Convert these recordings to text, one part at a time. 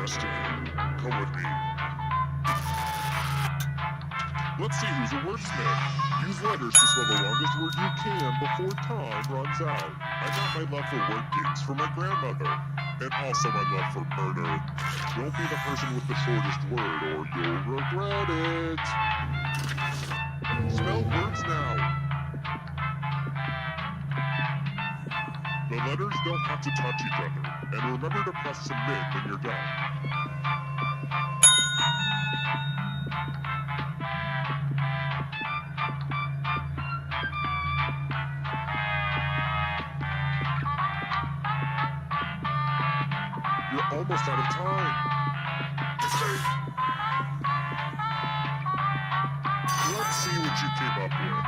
interesting. Come with me. Let's see who's a wordsmith. Use letters to spell the longest word you can before time runs out. I got my love for word games from my grandmother, and also my love for murder. Don't be the person with the shortest word or you'll regret it. Spell words now. The letters don't have to touch each other, and remember to press submit when you're done. You're almost out of time. Let's see what you came up with.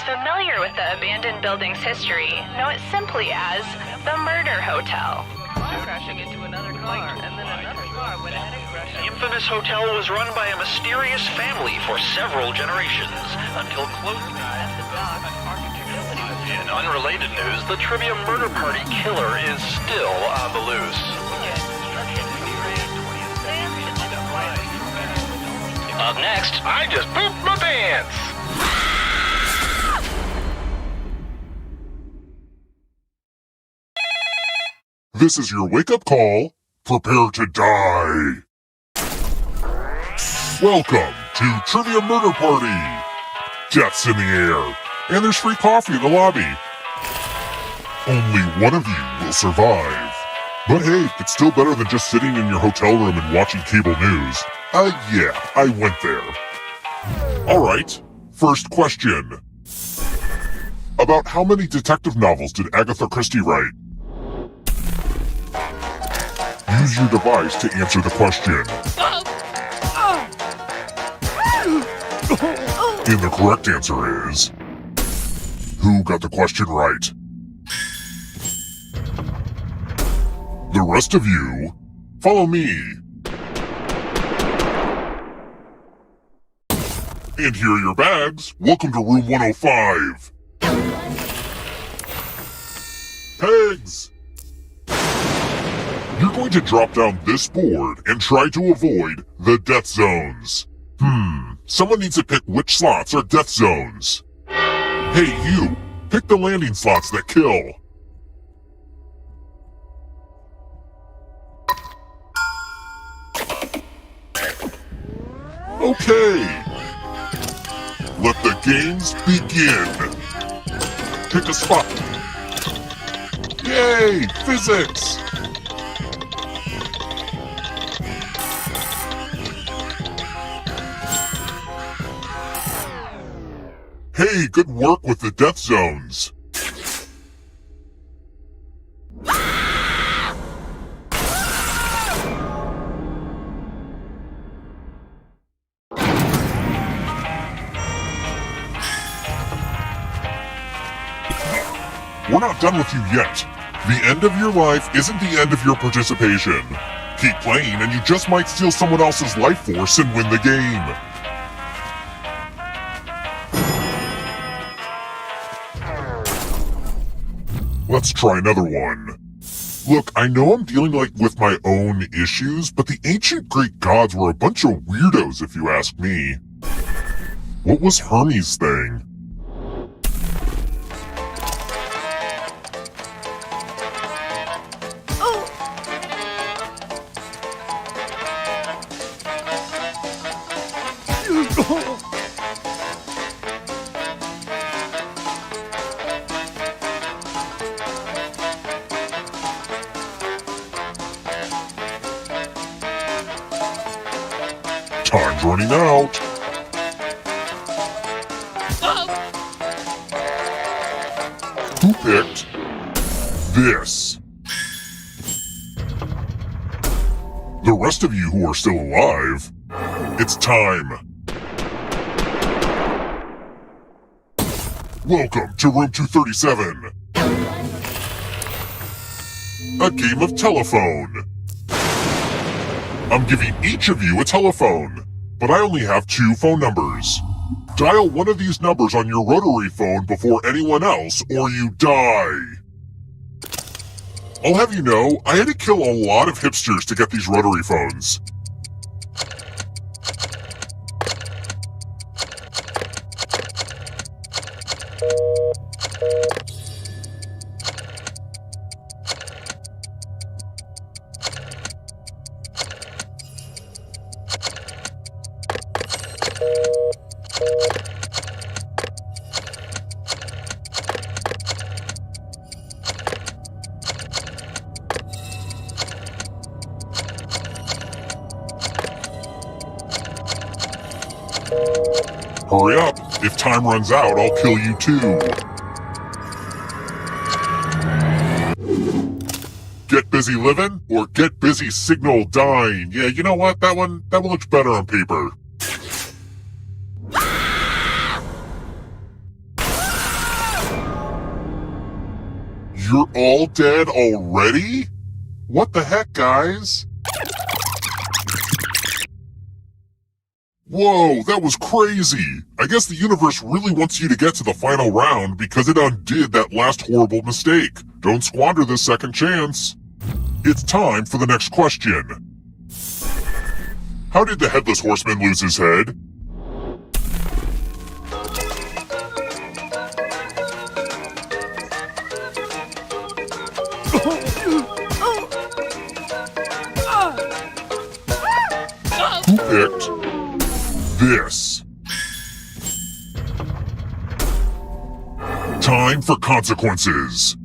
familiar with the abandoned building's history know it simply as the Murder Hotel. Crashing into another car, and then another car went ahead and crashed. The infamous hotel was run by a mysterious family for several generations, until close At the dock, In unrelated news, the trivia murder party killer is still on the loose. Up next, I just pooped my pants! This is your wake-up call. Prepare to die. Welcome to Trivia Murder Party. Death's in the air, and there's free coffee in the lobby. Only one of you will survive. But hey, it's still better than just sitting in your hotel room and watching cable news. Yeah, I went there. Alright, first question. About how many detective novels did Agatha Christie write? Use your device to answer the question. And the correct answer is... Who got the question right? The rest of you, follow me. And here are your bags. Welcome to room 105. Pegs! You're going to drop down this board and try to avoid the death zones. Someone needs to pick which slots are death zones. Hey, you! Pick the landing slots that kill. Okay. Let the games begin. Pick a spot. Yay! Physics! Hey, good work with the death zones. We're not done with you yet. The end of your life isn't the end of your participation. Keep playing and you just might steal someone else's life force and win the game. Let's try another one. Look, I know I'm dealing with my own issues, but the ancient Greek gods were a bunch of weirdos if you ask me. What was Hermes' thing? Time's running out. Who picked this? The rest of you who are still alive, it's time. Welcome to room 237. A game of telephone. I'm giving each of you a telephone, but I only have 2 phone numbers. Dial one of these numbers on your rotary phone before anyone else, or you die. I'll have you know, I had to kill a lot of hipsters to get these rotary phones. Hurry up! If time runs out, I'll kill you too. Get busy living, or get busy signal dying. Yeah, you know what? That one looks better on paper. You're all dead already? What the heck, guys? Whoa, that was crazy! I guess the universe really wants you to get to the final round because it undid that last horrible mistake. Don't squander this second chance. It's time for the next question. How did the Headless Horseman lose his head? Who picked this? Time for consequences.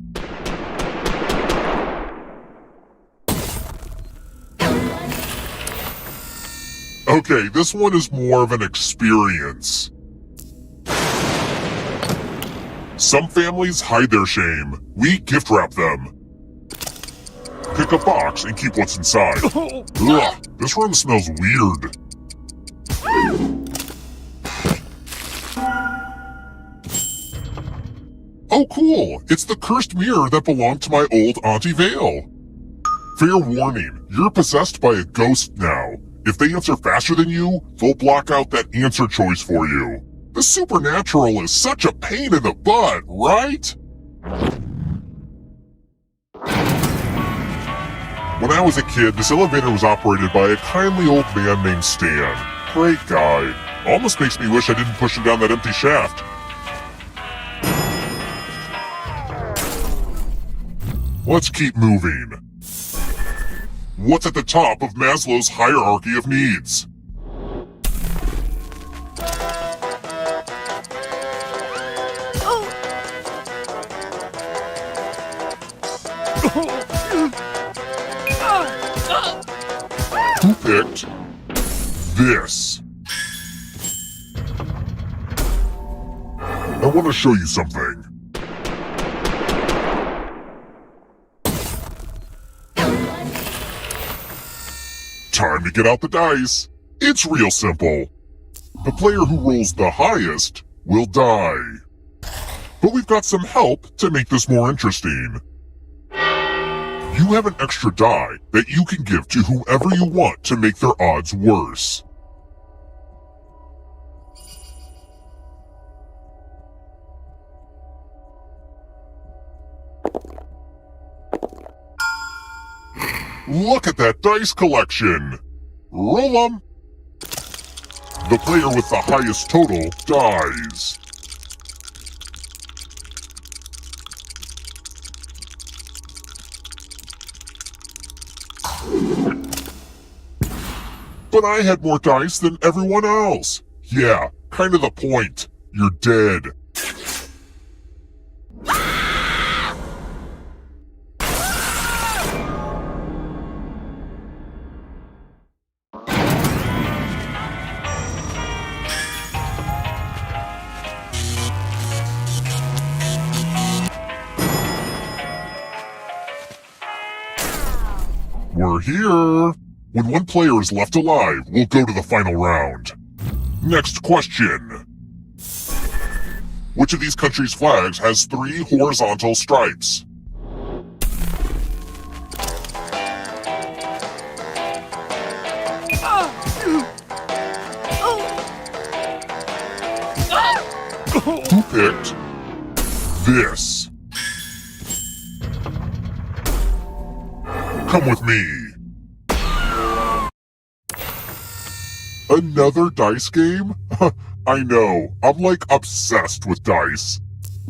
Okay, this one is more of an experience. Some families hide their shame. We gift wrap them. Pick a box and keep what's inside. Ugh, this room smells weird. Oh cool, it's the cursed mirror that belonged to my old Auntie Vale. Fair warning, you're possessed by a ghost now. If they answer faster than you, they'll block out that answer choice for you. The supernatural is such a pain in the butt, right? When I was a kid, this elevator was operated by a kindly old man named Stan. Great guy. Almost makes me wish I didn't push him down that empty shaft. Let's keep moving. What's at the top of Maslow's hierarchy of needs? Who picked this? I want to show you something. Time to get out the dice. It's real simple. The player who rolls the highest will die. But we've got some help to make this more interesting. You have an extra die that you can give to whoever you want to make their odds worse. Look at that dice collection! Roll them! The player with the highest total dies. But I had more dice than everyone else. Yeah, kind of the point. You're dead. We're here! When one player is left alive, we'll go to the final round. Next question. Which of these countries' flags has 3 horizontal stripes? Who picked this? Come with me. Another dice game? I know, I'm like obsessed with dice.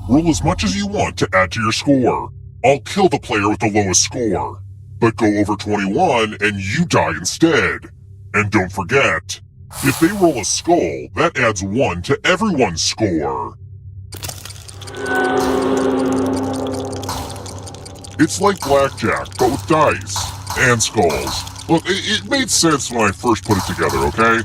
Roll as much as you want to add to your score. I'll kill the player with the lowest score. But go over 21 and you die instead. And don't forget, if they roll a skull, that adds 1 to everyone's score. It's like blackjack, but with dice. And skulls. Look, it made sense when I first put it together, okay?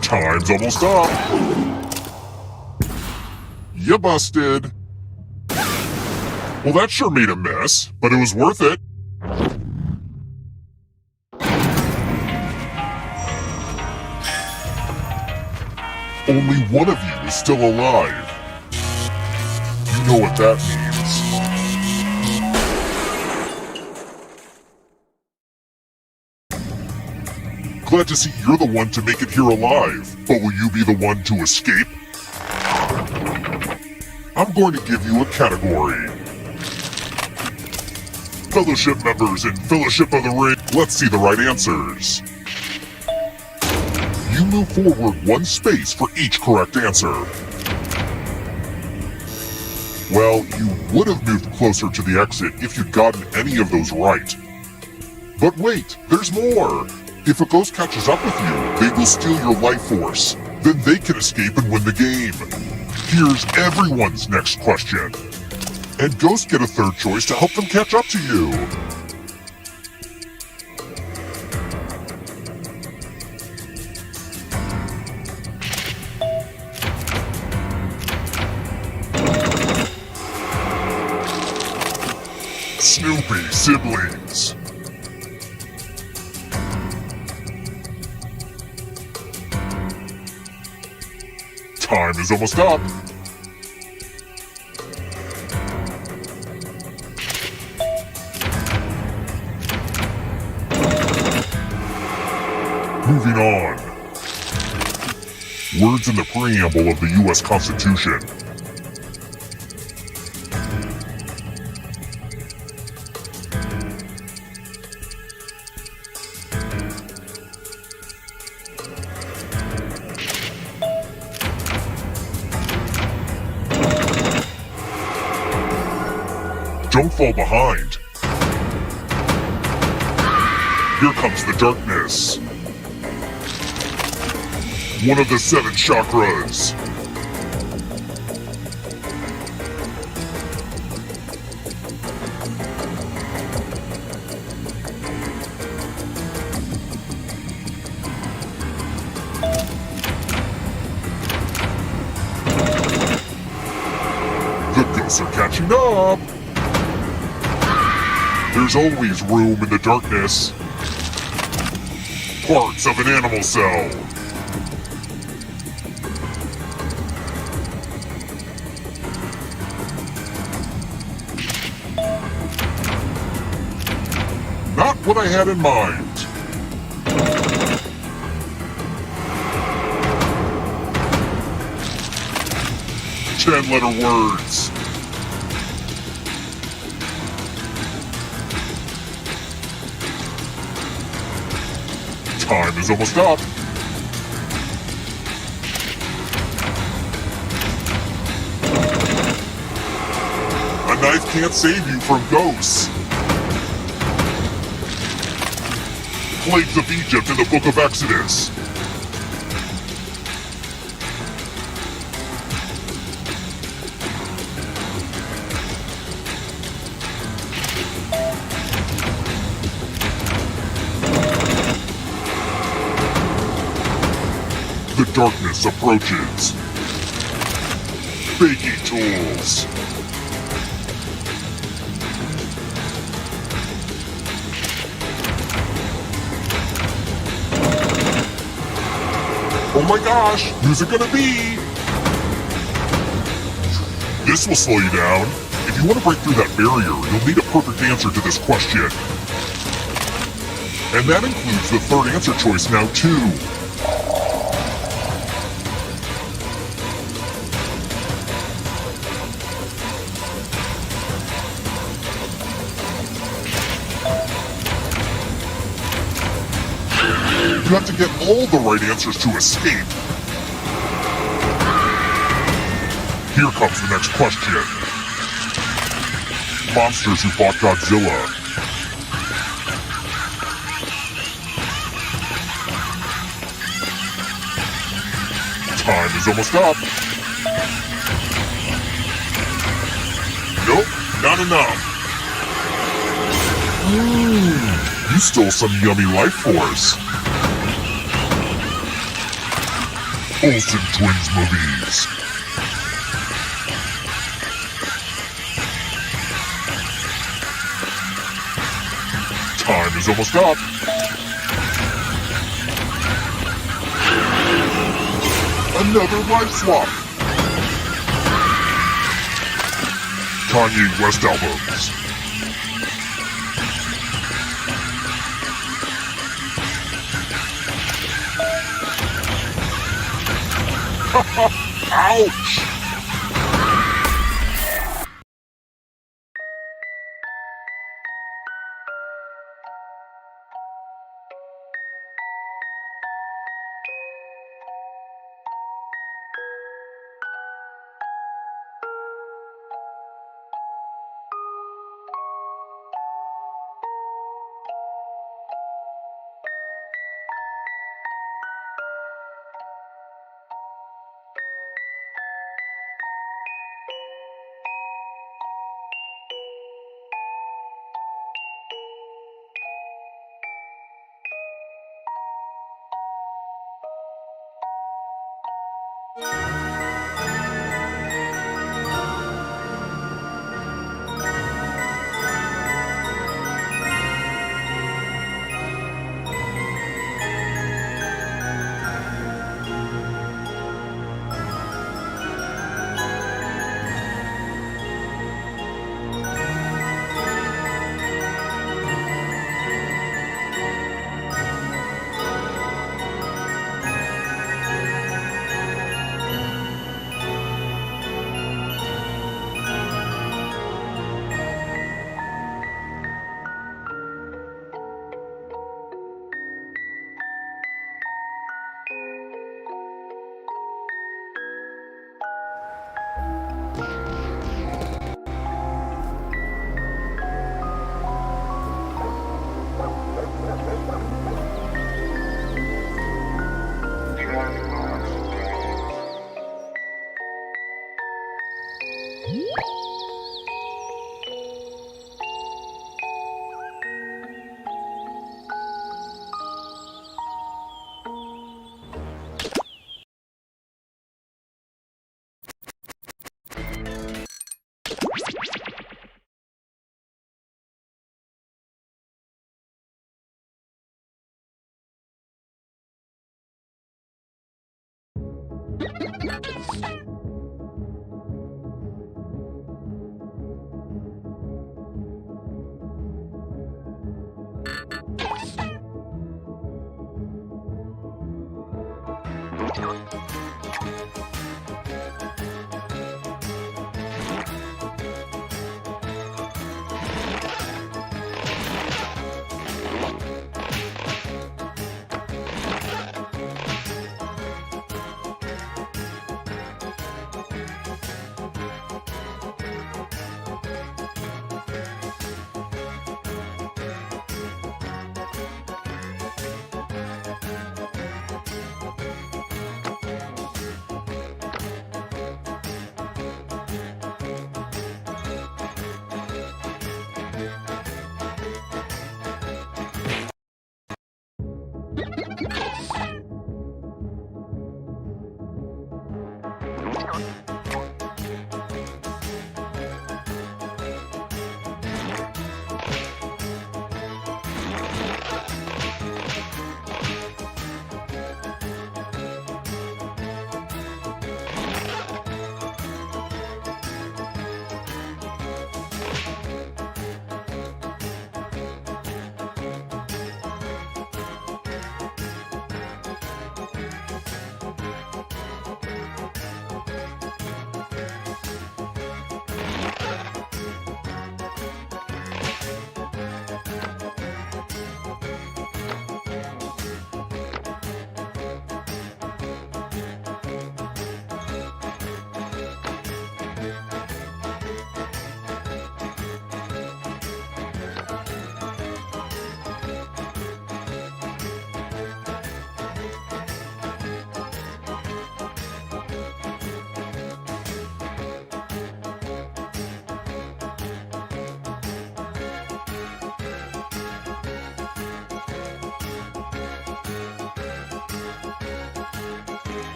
Time's almost up. You busted. Well, that sure made a mess, but it was worth it. Only one of you is still alive. You know what that means. Glad to see you're the one to make it here alive, but will you be the one to escape? I'm going to give you a category. Fellowship members in Fellowship of the Ring. Let's see the right answers. You move forward one space for each correct answer. Well, you would have moved closer to the exit if you'd gotten any of those right. But wait, there's more! If a ghost catches up with you, they will steal your life force. Then they can escape and win the game. Here's everyone's next question. And ghosts get a third choice to help them catch up to you. Snoopy siblings. Time is almost up. Moving on. Words in the preamble of the U.S. Constitution. Don't fall behind. Here comes the darkness. One of the 7 chakras. The ghosts are catching up. There's always room in the darkness. Parts of an animal cell. Not what I had in mind. Ten-letter words. Time is almost up. A knife can't save you from ghosts. Plagues of Egypt in the Book of Exodus. The darkness approaches. Baking tools. Oh my gosh, who's it gonna be? This will slow you down. If you want to break through that barrier, you'll need a perfect answer to this question. And that includes the third answer choice now too. You have to get all the right answers to escape. Here comes the next question. Monsters who fought Godzilla. Time is almost up. Nope, not enough. You stole some yummy life force. Olsen Twins movies. Time is almost up. Another life swap. Kanye West albums. Ouch!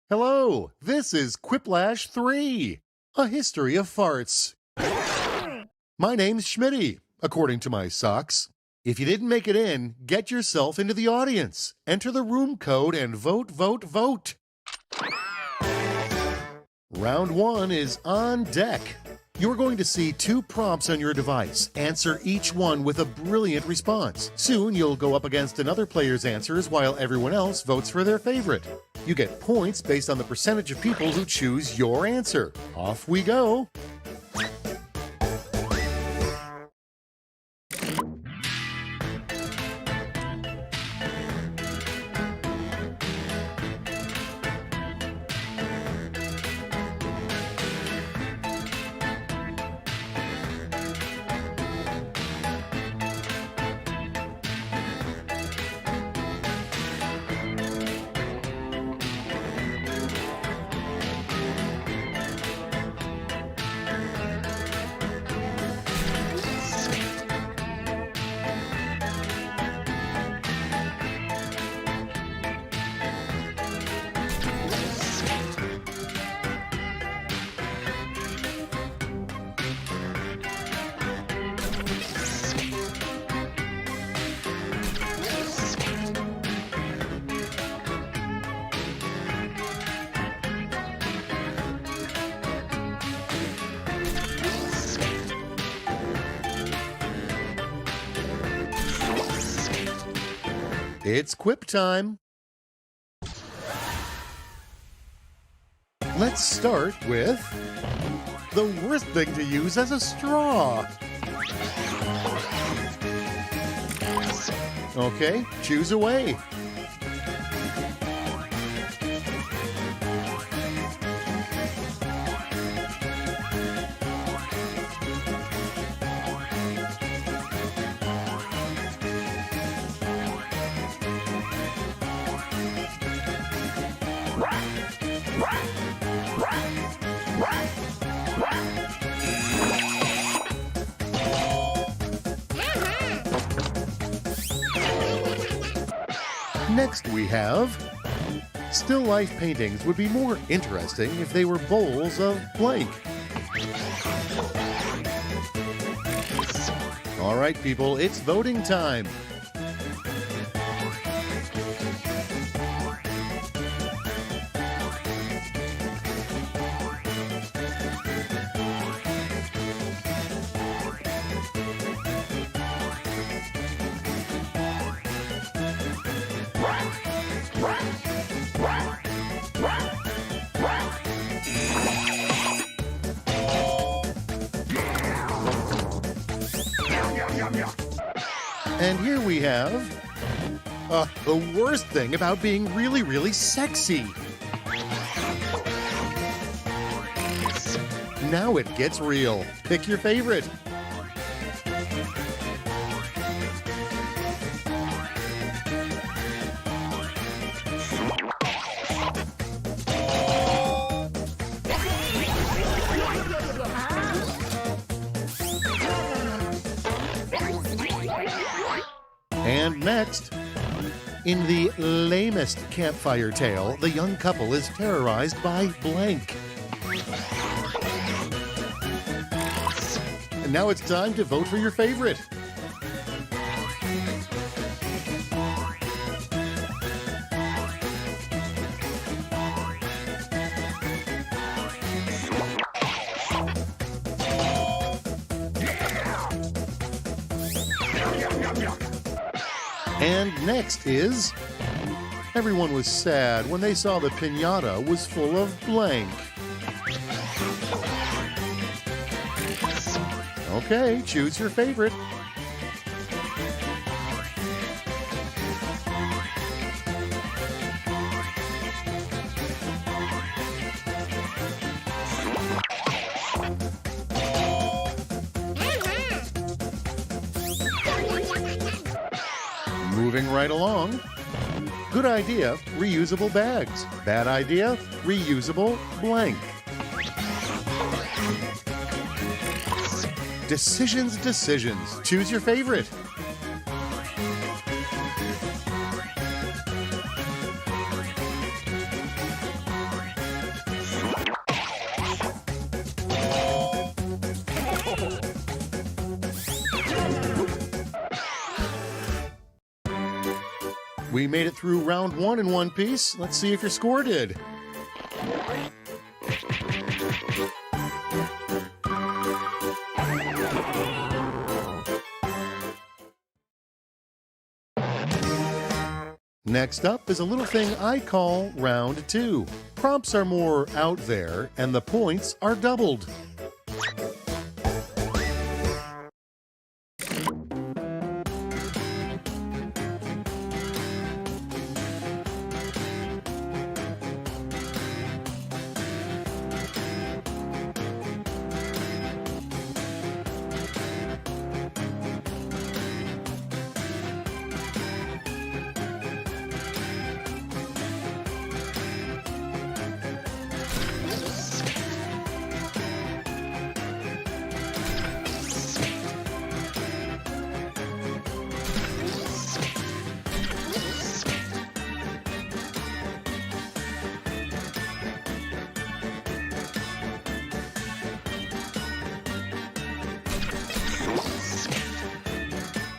Hello, this is Quiplash 3, a history of farts. My name's Schmitty, according to my socks. If you didn't make it in, get yourself into the audience. Enter the room code and vote, vote, vote. Round 1 is on deck. You're going to see 2 prompts on your device. Answer each one with a brilliant response. Soon you'll go up against another player's answers while everyone else votes for their favorite. You get points based on the percentage of people who choose your answer. Off we go. It's quip time. Let's start with the worst thing to use as a straw. Okay, choose away. Next we have, still life paintings would be more interesting if they were bowls of blank. All right, people, it's voting time. And here we have the worst thing about being really, really sexy. Now it gets real. Pick your favorite. And next, in the lamest campfire tale, the young couple is terrorized by blank. And now it's time to vote for your favorite. And next is, everyone was sad when they saw the piñata was full of blank. Okay, choose your favorite. Moving right along. Good idea, reusable bags. Bad idea, reusable blank. Decisions, decisions. Choose your favorite. We made it through round 1 in one piece. Let's see if your score did. Next up is a little thing I call round 2. Prompts are more out there, and the points are doubled.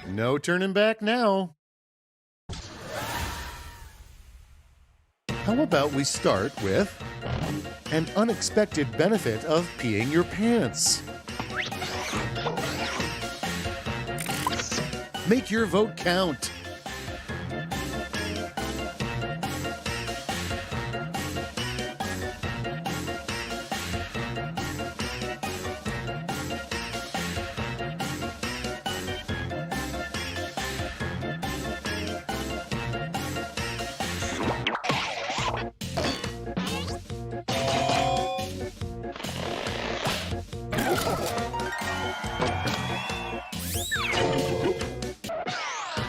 No turning back now. How about we start with an unexpected benefit of peeing your pants? Make your vote count.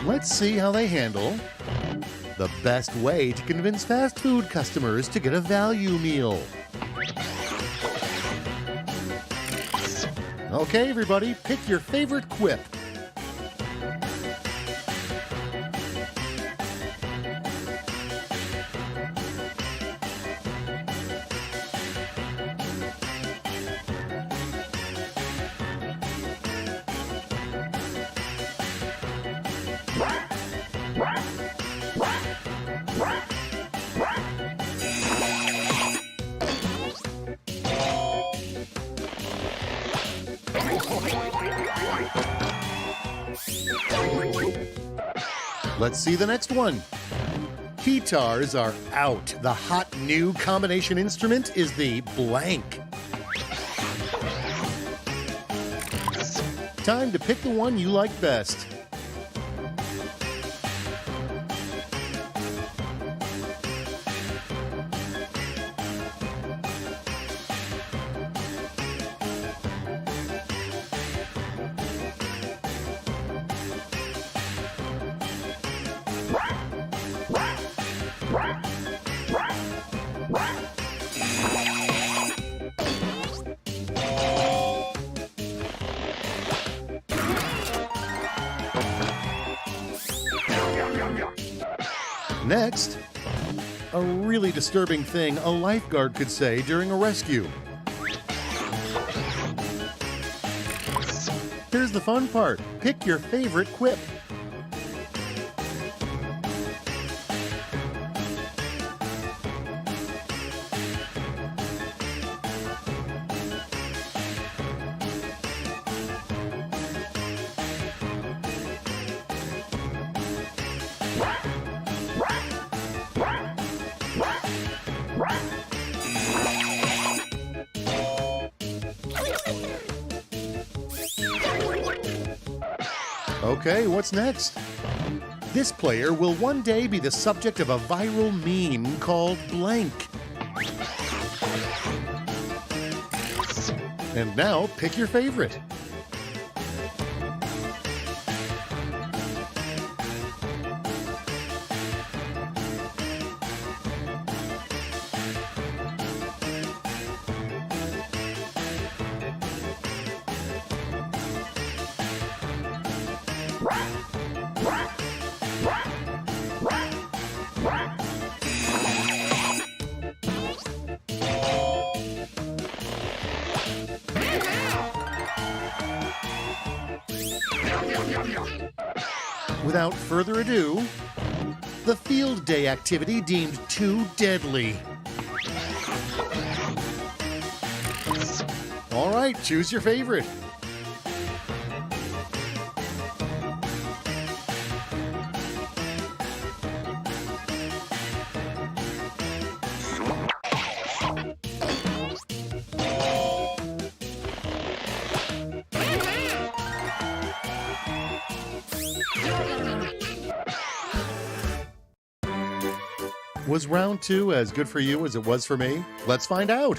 Let's see how they handle the best way to convince fast food customers to get a value meal. Okay, everybody, pick your favorite quip. Let's see the next one. Guitars are out. The hot new combination instrument is the blank. Time to pick the one you like best. Next, a really disturbing thing a lifeguard could say during a rescue. Here's the fun part. Pick your favorite quip. Okay, what's next? This player will one day be the subject of a viral meme called blank. And now, pick your favorite. Without further ado, the field day activity deemed too deadly. All right, choose your favorite. Was round 2 as good for you as it was for me? Let's find out.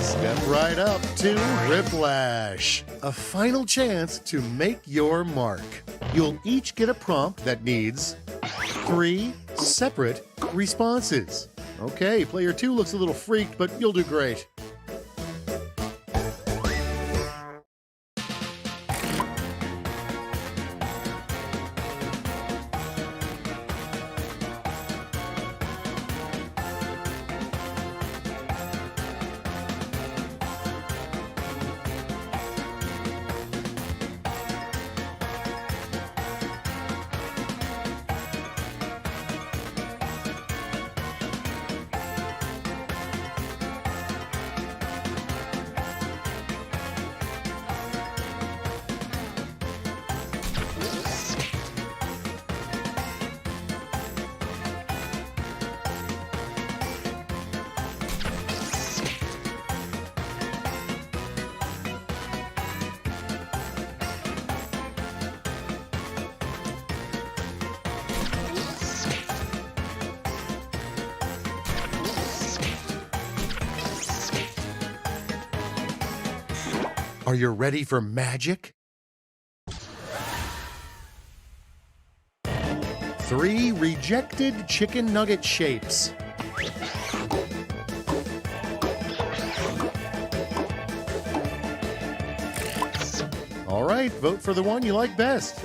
Step right up to Whiplash, a final chance to make your mark. You'll each get a prompt that needs 3 separate responses. Okay, player 2 looks a little freaked, but you'll do great. Are you ready for magic? 3 rejected chicken nugget shapes. All right, vote for the one you like best.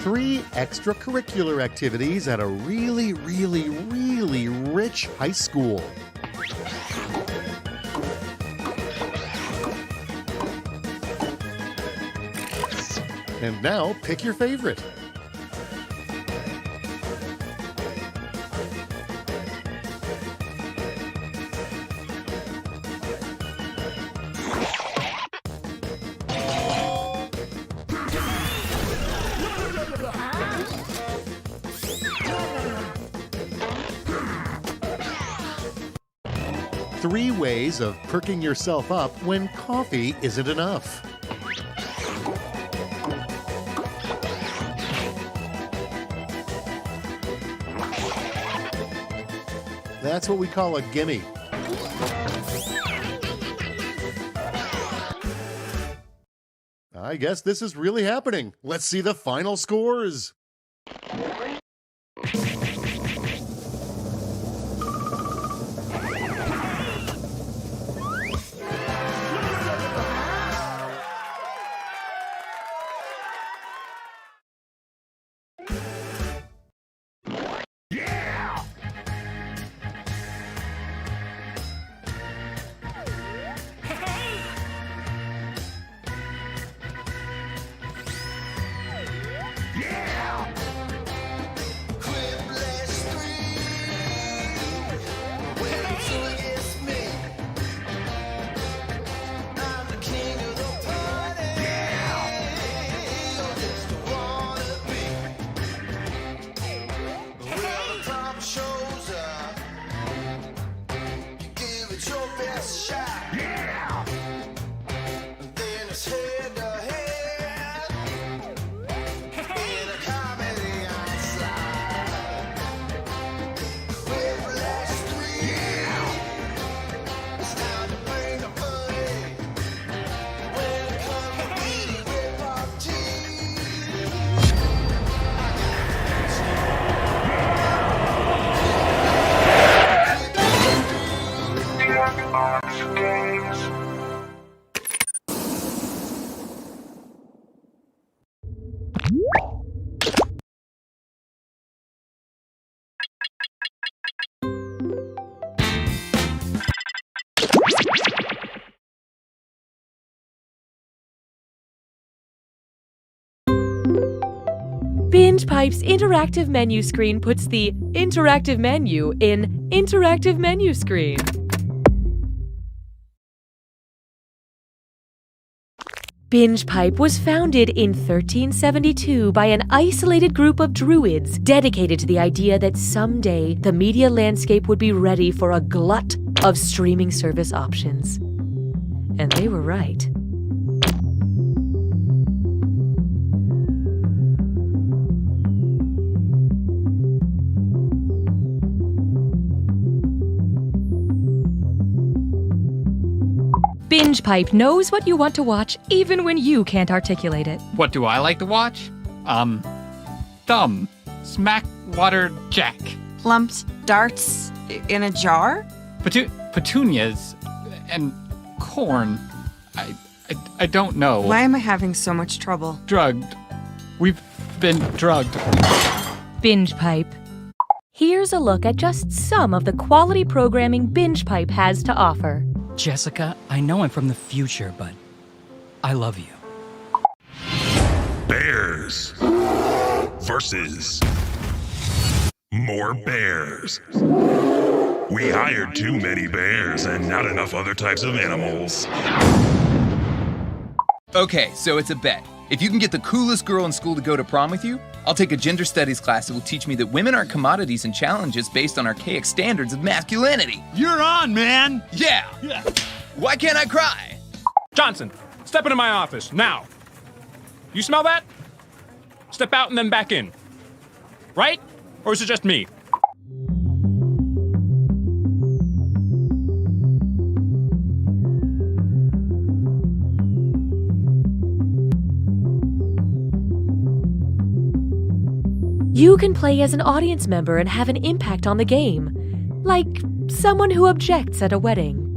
Three extracurricular activities at a really rich high school. And now pick your favorite. Three ways of perking yourself up when coffee isn't enough. That's what we call a gimme. I guess this is really happening. Let's see the final scores. Binge Pipe's interactive menu screen puts the interactive menu in interactive menu screen. Binge Pipe was founded in 1372 by an isolated group of druids dedicated to the idea that someday the media landscape would be ready for a glut of streaming service options. And they were right. Binge Pipe knows what you want to watch even when you can't articulate it. What do I like to watch? Thumb. Smack Water Jack. Lumped darts in a jar? Petunias. And corn. I don't know. Why am I having so much trouble? Drugged. We've been drugged. Binge Pipe. Here's a look at just some of the quality programming Binge Pipe has to offer. Jessica, I know I'm from the future, but I love you. Bears versus more bears. We hired too many bears and not enough other types of animals. Okay, so it's a bet. If you can get the coolest girl in school to go to prom with you, I'll take a gender studies class that will teach me that women aren't commodities and challenges based on archaic standards of masculinity. You're on, man! Yeah! Why can't I cry? Johnson, step into my office, now. You smell that? Step out and then back in. Right? Or is it just me? You can play as an audience member and have an impact on the game, like someone who objects at a wedding.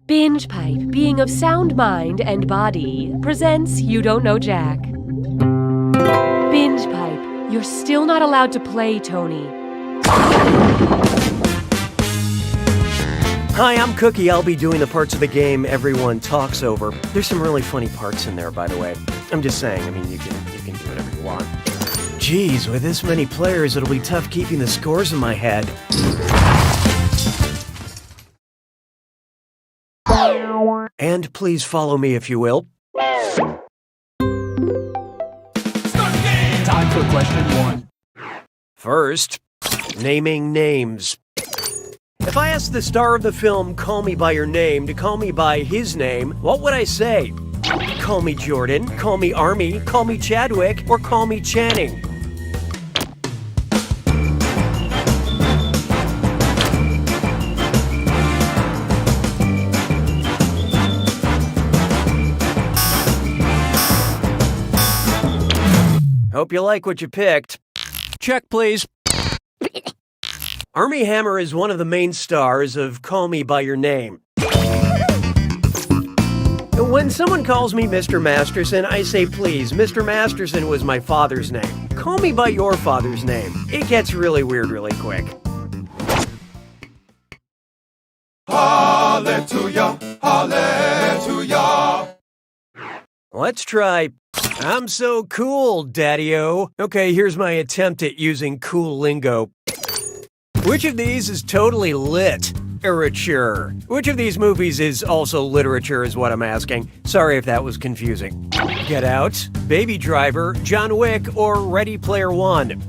Binge Pipe, being of sound mind and body, presents You Don't Know Jack. Binge Pipe, you're still not allowed to play, Tony. Hi, I'm Cookie. I'll be doing the parts of the game everyone talks over. There's some really funny parts in there, by the way. I'm just saying, I mean, you can do whatever you want. Geez, with this many players, it'll be tough keeping the scores in my head. And please follow me if you will. Time for question 1. First, naming names. If I asked the star of the film Call Me By Your Name to call me by his name, what would I say? Call me Jordan, call me Army, call me Chadwick, or call me Channing? Hope you like what you picked. Check, please. Armie Hammer is one of the main stars of Call Me By Your Name. When someone calls me Mr. Masterson, I say, please, Mr. Masterson was my father's name. Call me by your father's name. It gets really weird really quick. Hallelujah, hallelujah. Let's try, I'm so cool, Daddy-O. Okay, here's my attempt at using cool lingo. Which of these is totally lit-erature? Which of these movies is also literature is what I'm asking. Sorry if that was confusing. Get Out, Baby Driver, John Wick, or Ready Player One?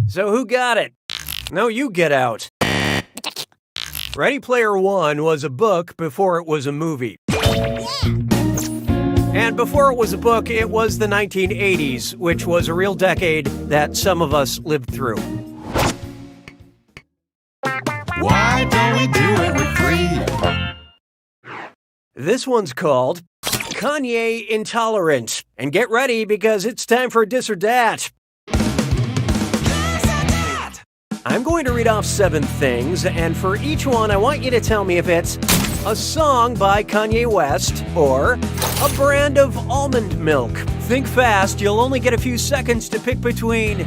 So who got it? No, you get out. Ready Player One was a book before it was a movie. And before it was a book, it was the 1980s, which was a real decade that some of us lived through. Why don't we do it with 3? This one's called Kanye Intolerant. And get ready because it's time for Dis or Dat. I'm going to read off 7 things, and for each one, I want you to tell me if it's a song by Kanye West or a brand of almond milk. Think fast, you'll only get a few seconds to pick between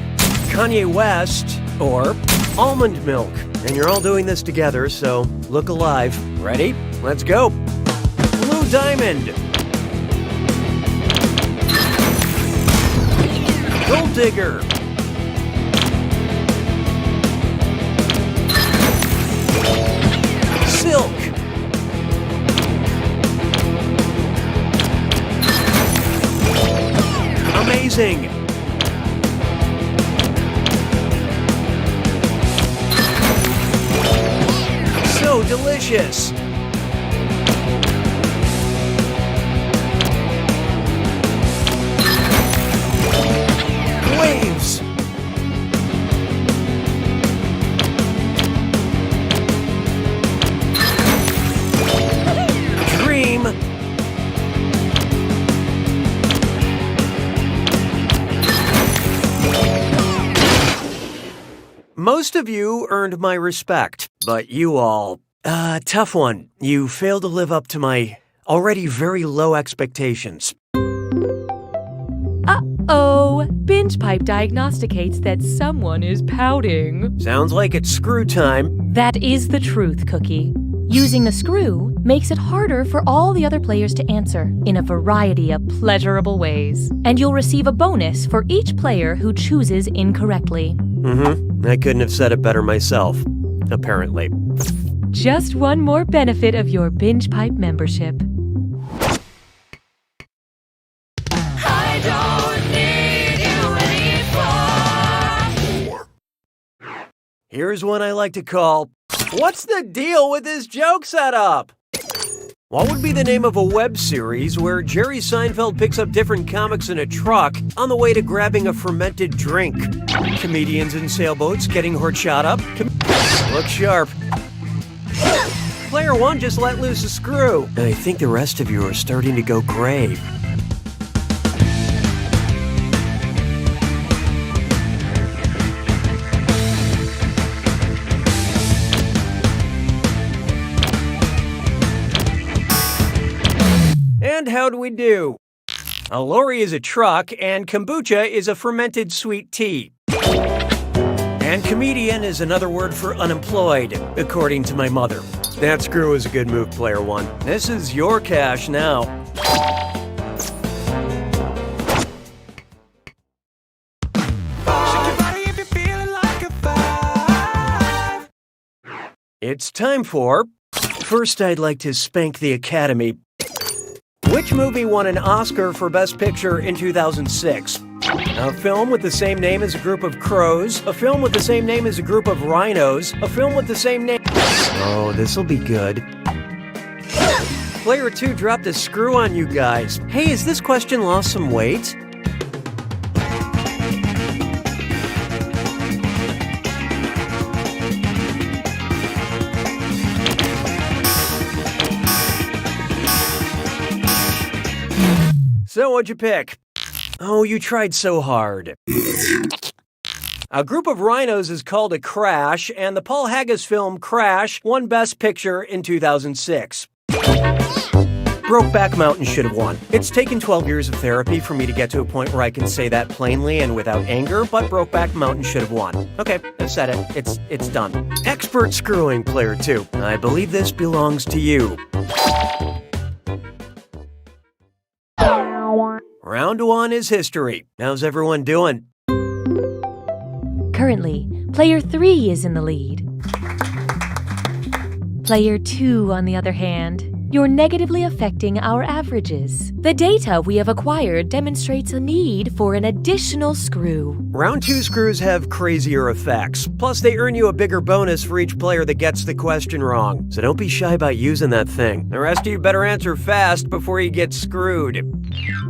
Kanye West or almond milk. And you're all doing this together, so look alive. Ready? Let's go. Blue Diamond. Gold Digger. Silk. Amazing. So delicious. Waves. Dream. Most of you earned my respect, but you all, tough one. You failed to live up to my already very low expectations. Uh-oh, Binge Pipe diagnosticates that someone is pouting. Sounds like it's screw time. That is the truth, Cookie. Using the screw makes it harder for all the other players to answer in a variety of pleasurable ways. And you'll receive a bonus for each player who chooses incorrectly. I couldn't have said it better myself, apparently. Just one more benefit of your Binge Pipe membership. I don't need you anymore. Here's one I like to call, What's the deal with this joke setup? What would be the name of a web series where Jerry Seinfeld picks up different comics in a truck on the way to grabbing a fermented drink? Comedians in sailboats getting horchata? Look sharp. Player 1 just let loose a screw. I think the rest of you are starting to go gray. And how'd we do? A lorry is a truck, and kombucha is a fermented sweet tea. And comedian is another word for unemployed, according to my mother. That screw is a good move, Player 1. This is your cash now. It's time for... First, I'd like to spank the Academy. Which movie won an Oscar for Best Picture in 2006? A film with the same name as a group of crows, a film with the same name as a group of rhinos, a film with the same name... Oh, this'll be good. Player 2 dropped a screw on you guys. Hey, has this question lost some weight? So what'd you pick? Oh, you tried so hard. A group of rhinos is called a crash, and the Paul Haggis film Crash won Best Picture in 2006. Brokeback Mountain should have won. It's taken 12 years of therapy for me to get to a point where I can say that plainly and without anger, but Brokeback Mountain should have won. Okay, I said it. It's done. Expert screwing, Player 2. I believe this belongs to you. Round 1 is history. How's everyone doing? Currently, Player 3 is in the lead. Player 2, on the other hand, you're negatively affecting our averages. The data we have acquired demonstrates a need for an additional screw. Round 2 screws have crazier effects. Plus, they earn you a bigger bonus for each player that gets the question wrong. So don't be shy about using that thing. The rest of you better answer fast before you get screwed.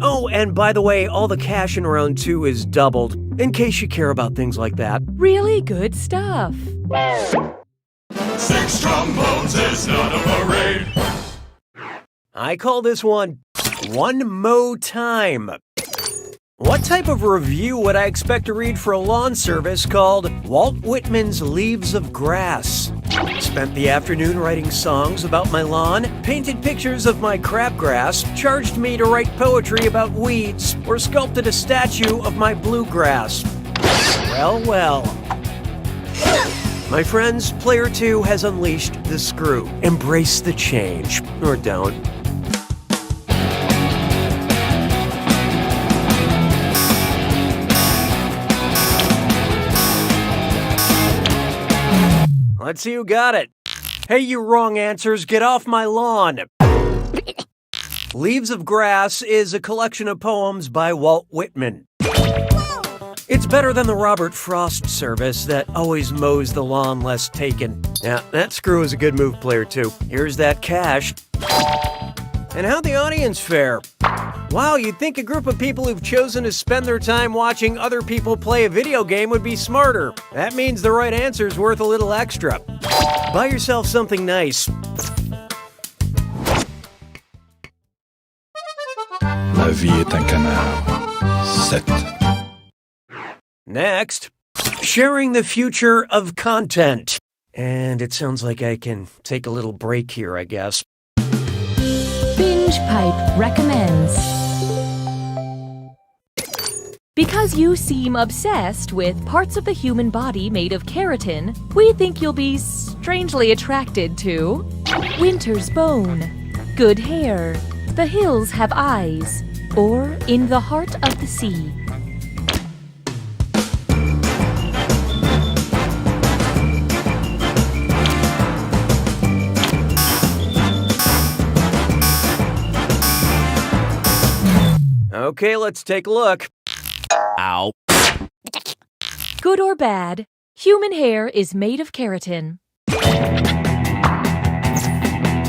Oh, and by the way, all the cash in round 2 is doubled, in case you care about things like that. Really good stuff. 6 trombones is not a parade. I call this one Mo Time. What type of review would I expect to read for a lawn service called Walt Whitman's Leaves of Grass? Spent the afternoon writing songs about my lawn, painted pictures of my crabgrass, charged me to write poetry about weeds, or sculpted a statue of my bluegrass. Well. My friends, Player 2 has unleashed the screw. Embrace the change, or don't. Let's see who got it. Hey, you wrong answers, get off my lawn. Leaves of Grass is a collection of poems by Walt Whitman. It's better than the Robert Frost service that always mows the lawn less taken. Yeah, that screw is a good move, Player 2. Here's that cash. And how'd the audience fare? Wow, you'd think a group of people who've chosen to spend their time watching other people play a video game would be smarter. That means the right answer's worth a little extra. Buy yourself something nice. La vie est un canard. 7. Next, sharing the future of content. And it sounds like I can take a little break here, I guess. Binge Pipe recommends. Because you seem obsessed with parts of the human body made of keratin, we think you'll be strangely attracted to winter's bone, good hair, the hills have eyes, or in the heart of the sea. Okay, let's take a look. Ow. Good or bad, human hair is made of keratin.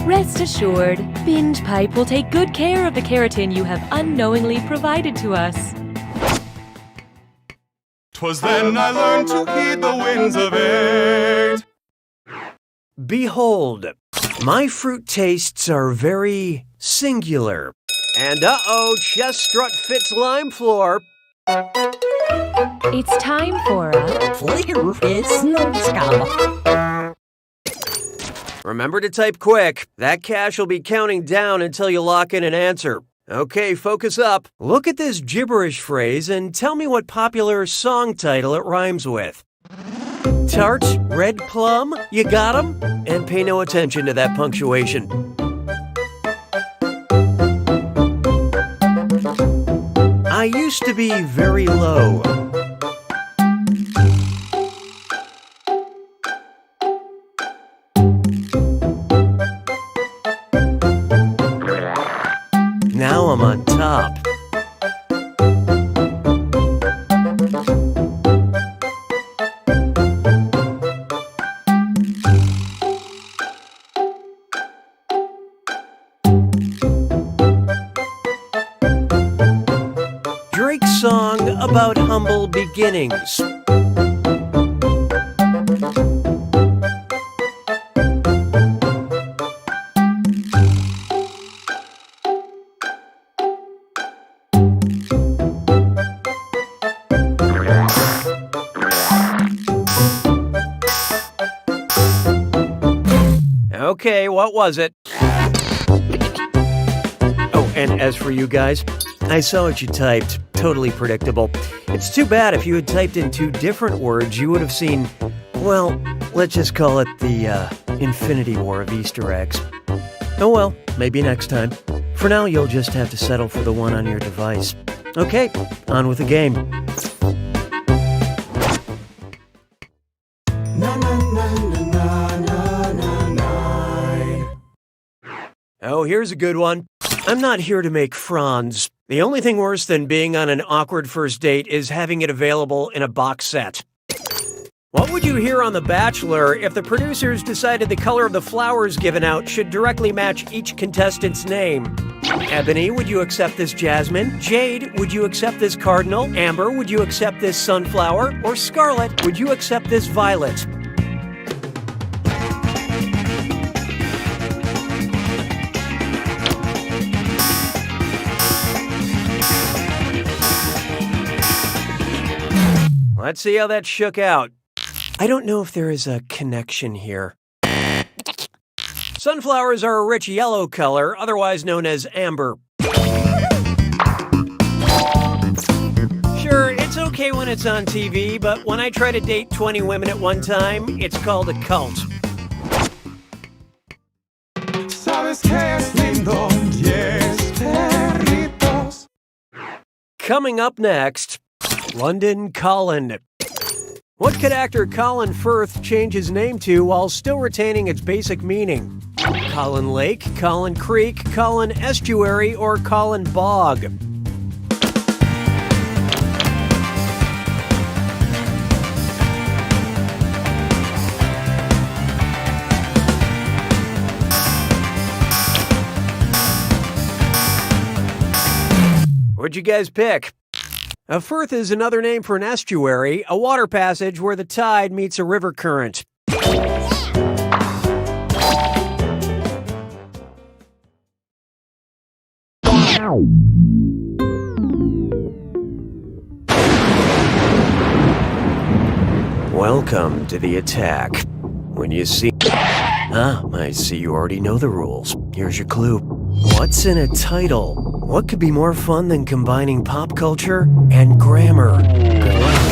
Rest assured, Binge Pipe will take good care of the keratin you have unknowingly provided to us. 'Twas then I learned to heed the winds of 8. Behold, my fruit tastes are very singular. And chest strut fits lime floor. It's time for a Remember to type quick. That cash will be counting down until you lock in an answer. Okay, focus up. Look at this gibberish phrase and tell me what popular song title it rhymes with. Tart, red plum, you got 'em? And pay no attention to that punctuation. I used to be very low. Now I'm on top. Drake's song about humble beginnings. Okay, what was it? Oh, and as for you guys, I saw what you typed. Totally predictable. It's too bad if you had typed in 2 different words, you would have seen, well, let's just call it the Infinity War of Easter eggs. Oh well, maybe next time. For now, you'll just have to settle for the one on your device. Okay, on with the game. Oh, here's a good one. I'm not here to make fronds. The only thing worse than being on an awkward first date is having it available in a box set. What would you hear on The Bachelor if the producers decided the color of the flowers given out should directly match each contestant's name? Ebony, would you accept this jasmine? Jade, would you accept this cardinal? Amber, would you accept this sunflower? Or Scarlet, would you accept this violet? let's see how that shook out. I don't know if there is a connection here. Sunflowers are a rich yellow color, otherwise known as amber. Sure, it's okay when it's on TV, but when I try to date 20 women at one time, it's called a cult. Coming up next, London Colin. What could actor Colin Firth change his name to while still retaining its basic meaning? Colin Lake, Colin Creek, Colin Estuary, or Colin Bog? What'd you guys pick? A firth is another name for an estuary, a water passage where the tide meets a river current. Welcome to the attack. When you see... I see you already know the rules. Here's your clue. What's in a title? What could be more fun than combining pop culture and grammar? Good luck.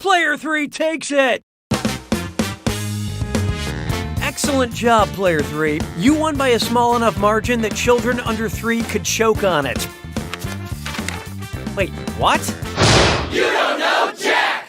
Player 3 takes it! Excellent job, Player 3. You won by a small enough margin that children under 3 could choke on it. Wait, what? You don't know Jack!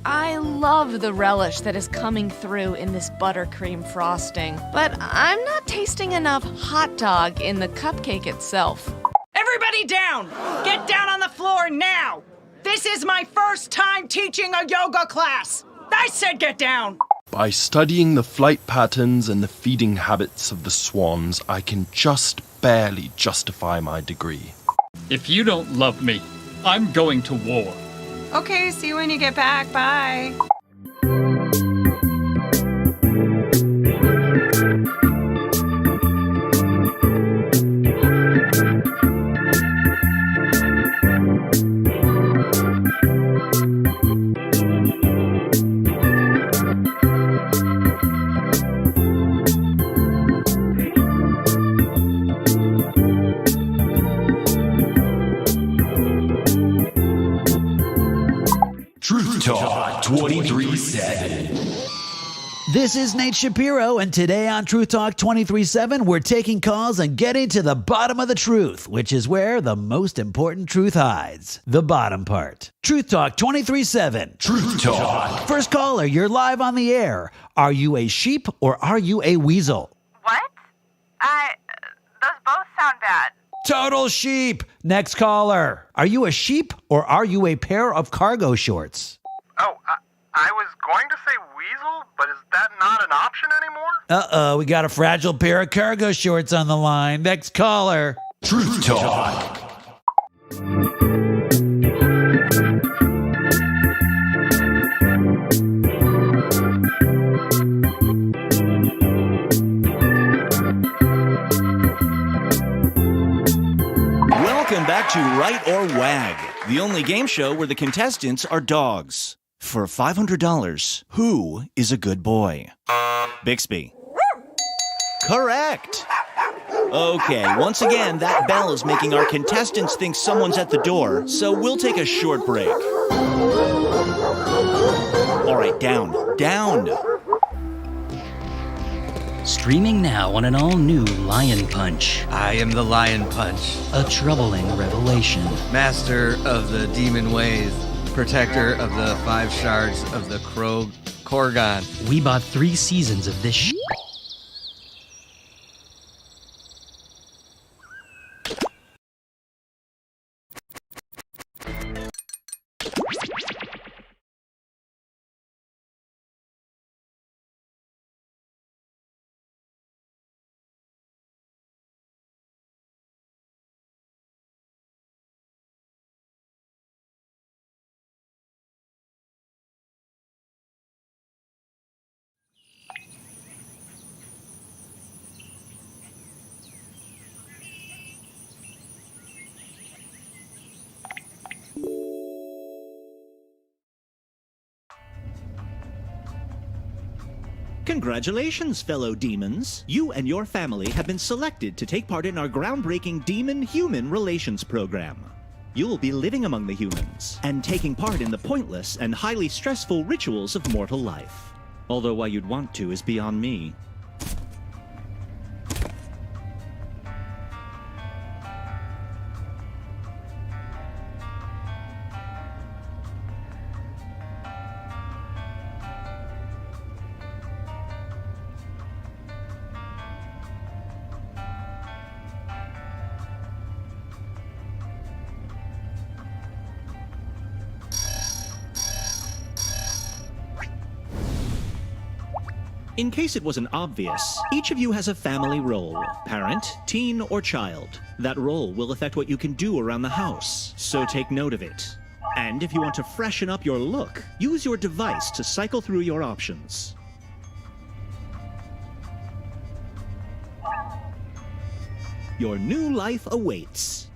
I love the relish that is coming through in this buttercream frosting, but I'm not tasting enough hot dog in the cupcake itself. Everybody down! Get down on the floor now! This is my first time teaching a yoga class! I said get down! By studying the flight patterns and the feeding habits of the swans, I can just barely justify my degree. If you don't love me, I'm going to war. Okay, see you when you get back. Bye. This is Nate Shapiro, and today on Truth Talk 23/7, we're taking calls and getting to the bottom of the truth, which is where the most important truth hides. The bottom part. Truth Talk 23/7. Truth Talk. First caller, you're live on the air. Are you a sheep or are you a weasel? What? Those both sound bad. Total sheep. Next caller. Are you a sheep or are you a pair of cargo shorts? Oh, I was going to say weasel, but is that not an option anymore? Uh-oh, we got a fragile pair of cargo shorts on the line. Next caller. Truth Talk. Welcome back to Right or Wag, the only game show where the contestants are dogs. For $500, who is a good boy? Bixby. Correct. Okay, once again, that bell is making our contestants think someone's at the door, so we'll take a short break. All right, down. Streaming now on an all-new Lion Punch. I am the Lion Punch. A troubling revelation. Master of the demon ways. Protector of the 5 shards of the Korgon. We bought 3 seasons of this Congratulations, fellow demons. You and your family have been selected to take part in our groundbreaking Demon-Human Relations program. You'll be living among the humans and taking part in the pointless and highly stressful rituals of mortal life. Although why you'd want to is beyond me. In case it wasn't obvious, each of you has a family role. Parent, teen, or child. That role will affect what you can do around the house, so take note of it. And if you want to freshen up your look, use your device to cycle through your options. Your new life awaits.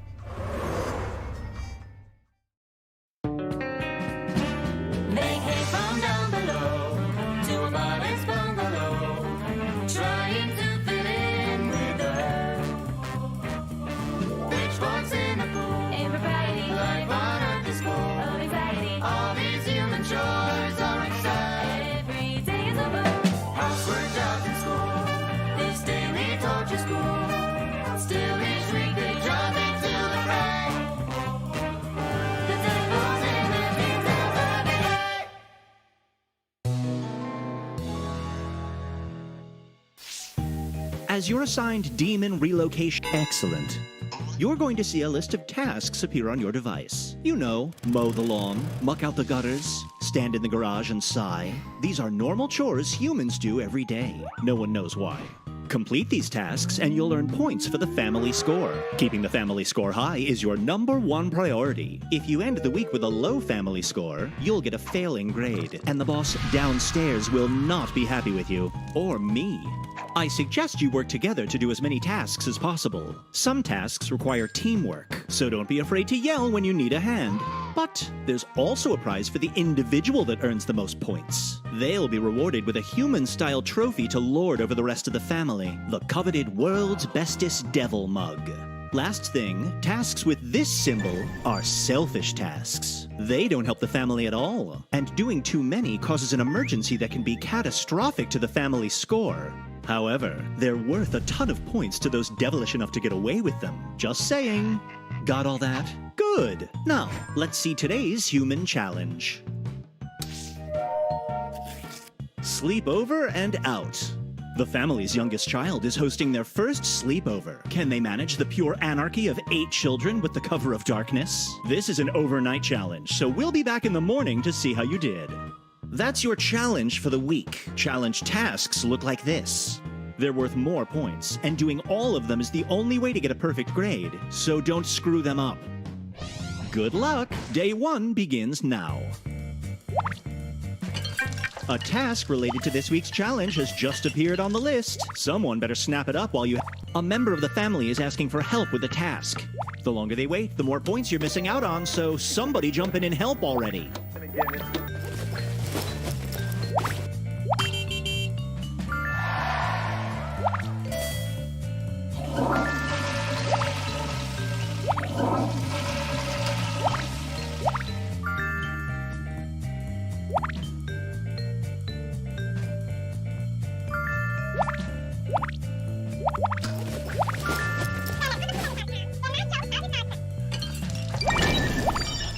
As you're assigned Demon Relocation Excellent, you're going to see a list of tasks appear on your device. You know, mow the lawn, muck out the gutters, stand in the garage and sigh. These are normal chores humans do every day. No one knows why. Complete these tasks and you'll earn points for the family score. Keeping the family score high is your #1 priority. If you end the week with a low family score, you'll get a failing grade, and the boss downstairs will not be happy with you, or me. I suggest you work together to do as many tasks as possible. Some tasks require teamwork, so don't be afraid to yell when you need a hand. But there's also a prize for the individual that earns the most points. They'll be rewarded with a human-style trophy to lord over the rest of the family, the coveted World's Bestest Devil Mug. Last thing, tasks with this symbol are selfish tasks. They don't help the family at all, and doing too many causes an emergency that can be catastrophic to the family's score. However, they're worth a ton of points to those devilish enough to get away with them. Just saying. Got all that? Good. Now, let's see today's human challenge. Sleep over and out. The family's youngest child is hosting their first sleepover. Can they manage the pure anarchy of 8 children with the cover of darkness? This is an overnight challenge, so we'll be back in the morning to see how you did. That's your challenge for the week. Challenge tasks look like this. They're worth more points, and doing all of them is the only way to get a perfect grade, so don't screw them up. Good luck! Day 1 begins now. A task related to this week's challenge has just appeared on the list. Someone better snap it up while you... A member of the family is asking for help with a task. The longer they wait, the more points you're missing out on, so somebody jump in and help already.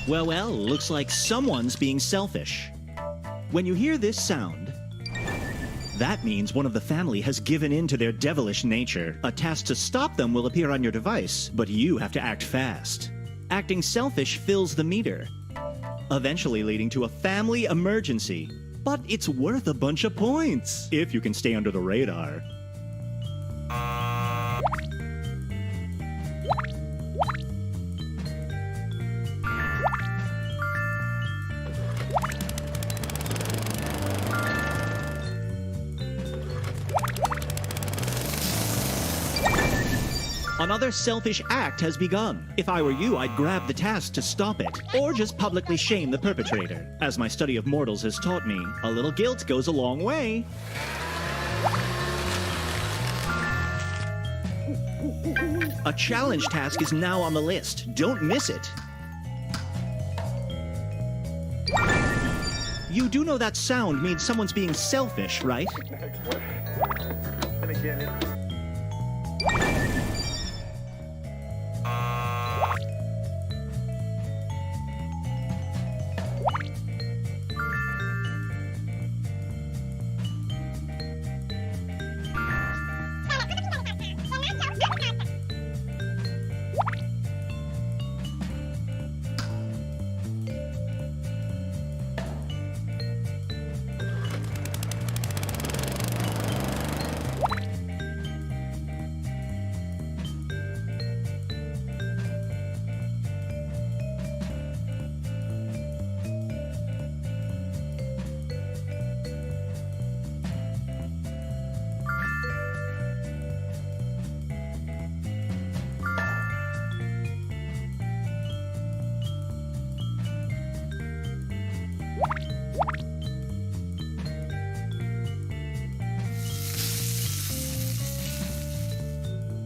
Well, looks like someone's being selfish. When you hear this sound, that means one of the family has given in to their devilish nature. A task to stop them will appear on your device, but you have to act fast. Acting selfish fills the meter, eventually leading to a family emergency. But it's worth a bunch of points, if you can stay under the radar. Another selfish act has begun. If I were you, I'd grab the task to stop it, or just publicly shame the perpetrator. As my study of mortals has taught me, a little guilt goes a long way. A challenge task is now on the list. Don't miss it. You do know that sound means someone's being selfish, right?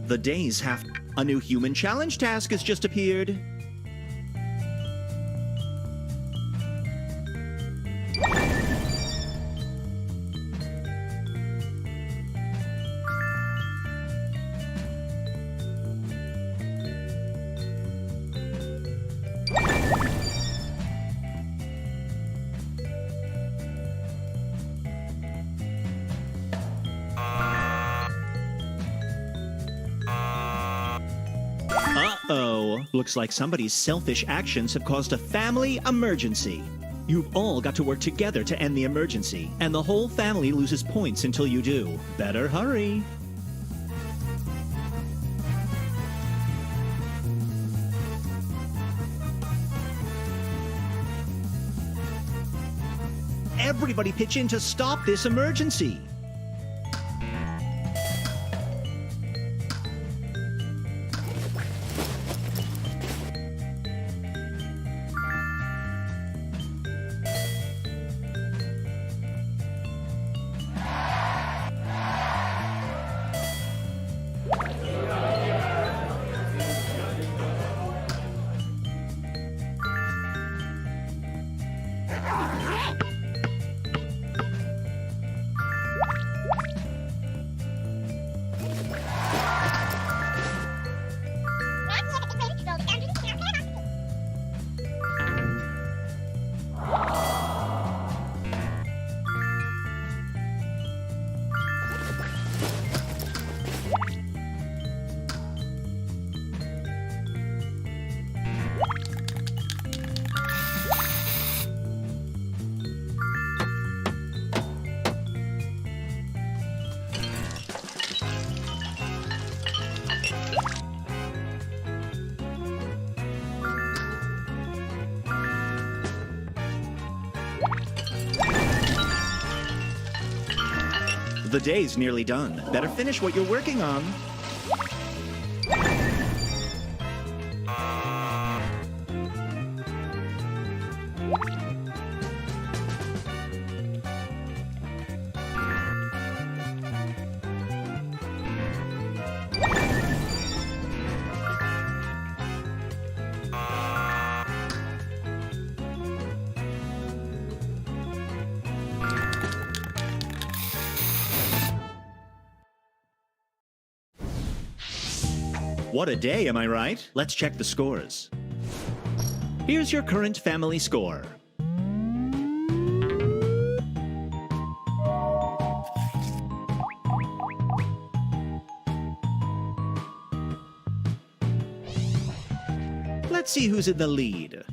The days have... A new human challenge task has just appeared. Uh-oh. Looks like somebody's selfish actions have caused a family emergency. You've all got to work together to end the emergency, and the whole family loses points until you do. Better hurry. Everybody pitch in to stop this emergency. The day's nearly done. Better finish what you're working on. What a day, am I right? Let's check the scores. Here's your current family score. Let's see who's in the lead.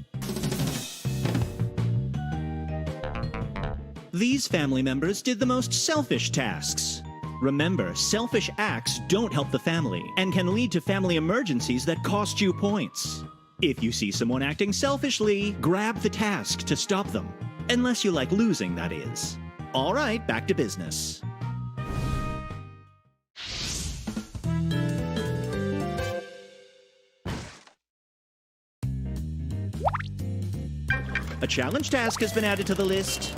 These family members did the most selfish tasks. Remember, selfish acts don't help the family and can lead to family emergencies that cost you points. If you see someone acting selfishly, grab the task to stop them. Unless you like losing, that is. All right, back to business. A challenge task has been added to the list.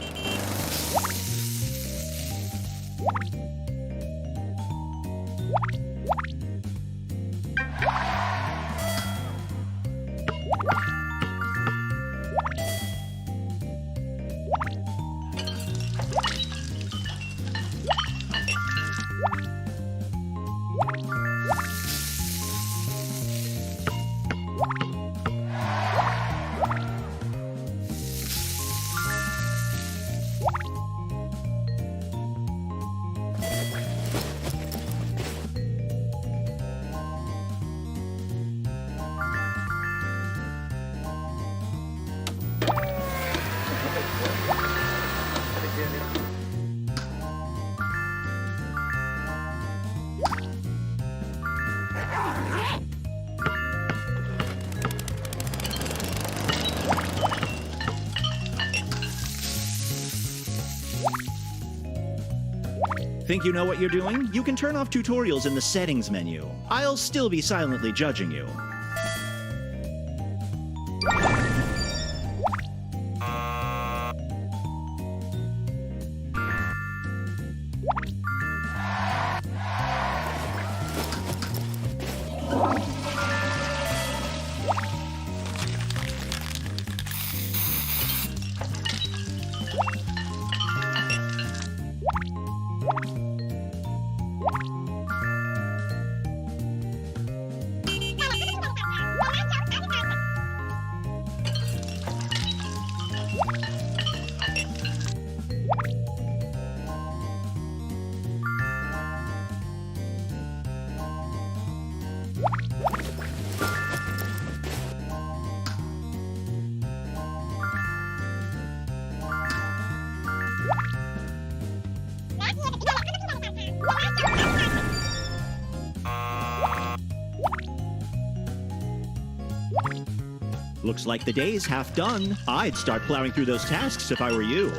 Think you know what you're doing? You can turn off tutorials in the settings menu. I'll still be silently judging you. Looks like the day's half done. I'd start plowing through those tasks if I were you.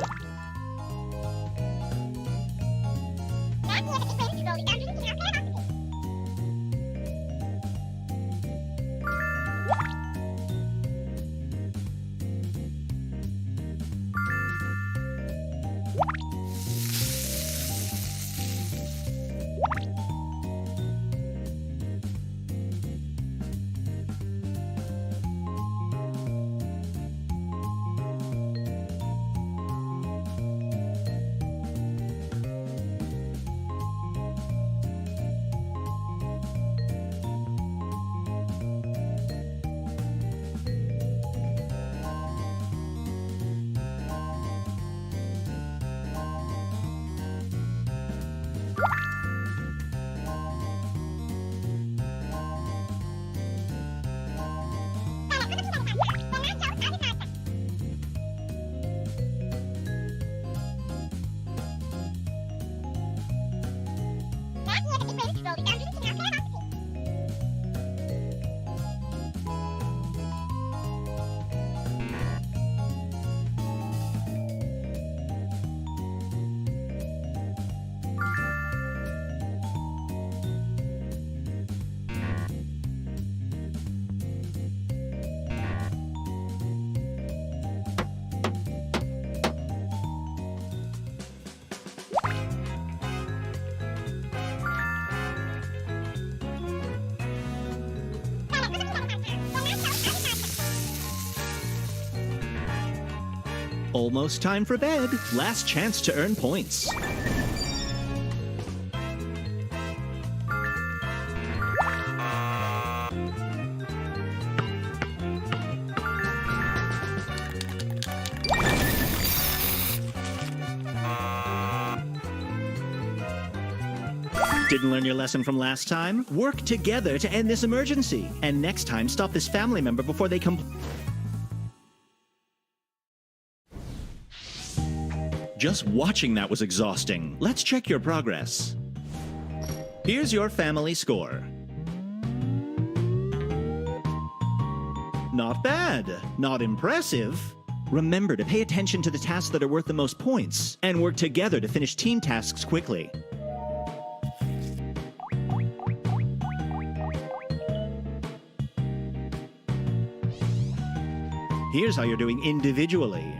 Almost time for bed. Last chance to earn points. Didn't learn your lesson from last time? Work together to end this emergency. And next time, stop this family member before they Just watching that was exhausting. Let's check your progress. Here's your family score. Not bad. Not impressive. Remember to pay attention to the tasks that are worth the most points, and work together to finish team tasks quickly. Here's how you're doing individually.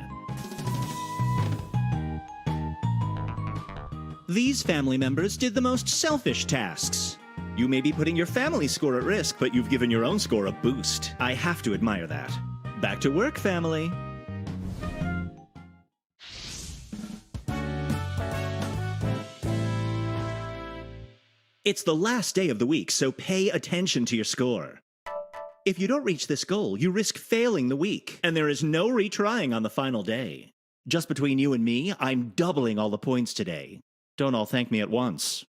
These family members did the most selfish tasks. You may be putting your family score at risk, but you've given your own score a boost. I have to admire that. Back to work, family. It's the last day of the week, so pay attention to your score. If you don't reach this goal, you risk failing the week, and there is no retrying on the final day. Just between you and me, I'm doubling all the points today. Don't all thank me at once.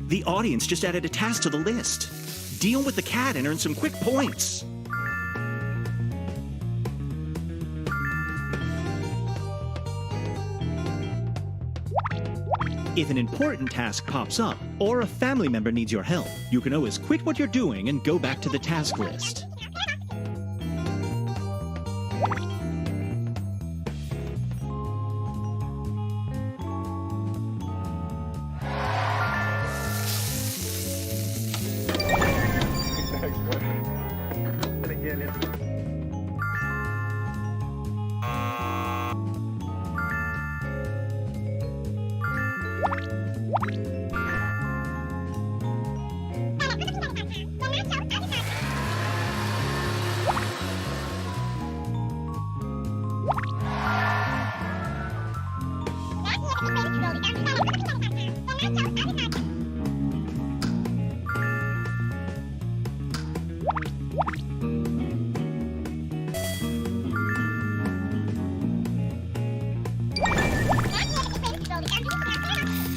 The audience just added a task to the list. Deal with the cat and earn some quick points. If an important task pops up, or a family member needs your help, you can always quit what you're doing and go back to the task list.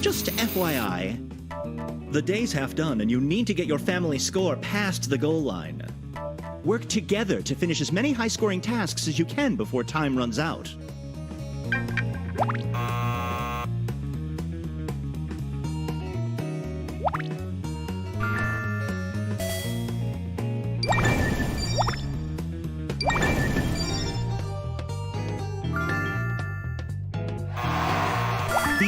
Just FYI, the day's half done and you need to get your family score past the goal line. Work together to finish as many high-scoring tasks as you can before time runs out.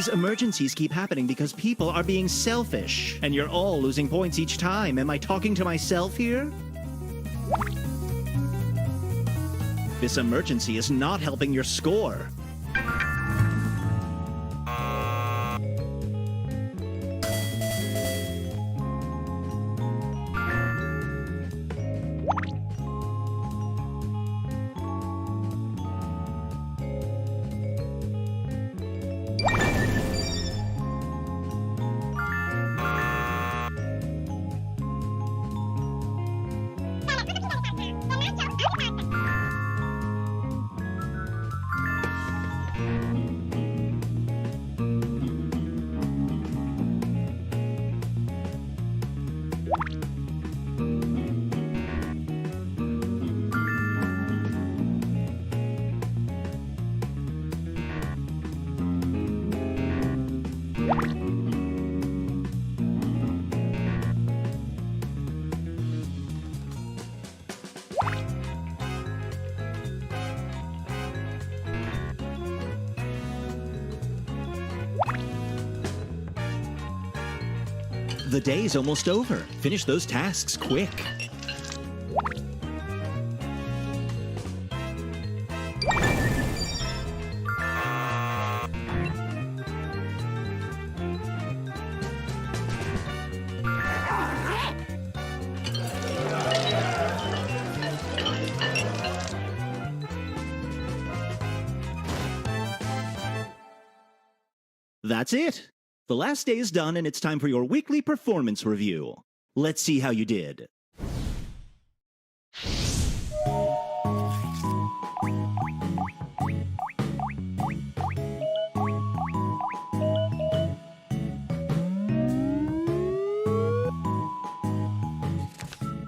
These emergencies keep happening because people are being selfish, and you're all losing points each time. Am I talking to myself here? This emergency is not helping your score. The day's almost over. Finish those tasks quick. That's it. The last day is done and it's time for your weekly performance review. Let's see how you did.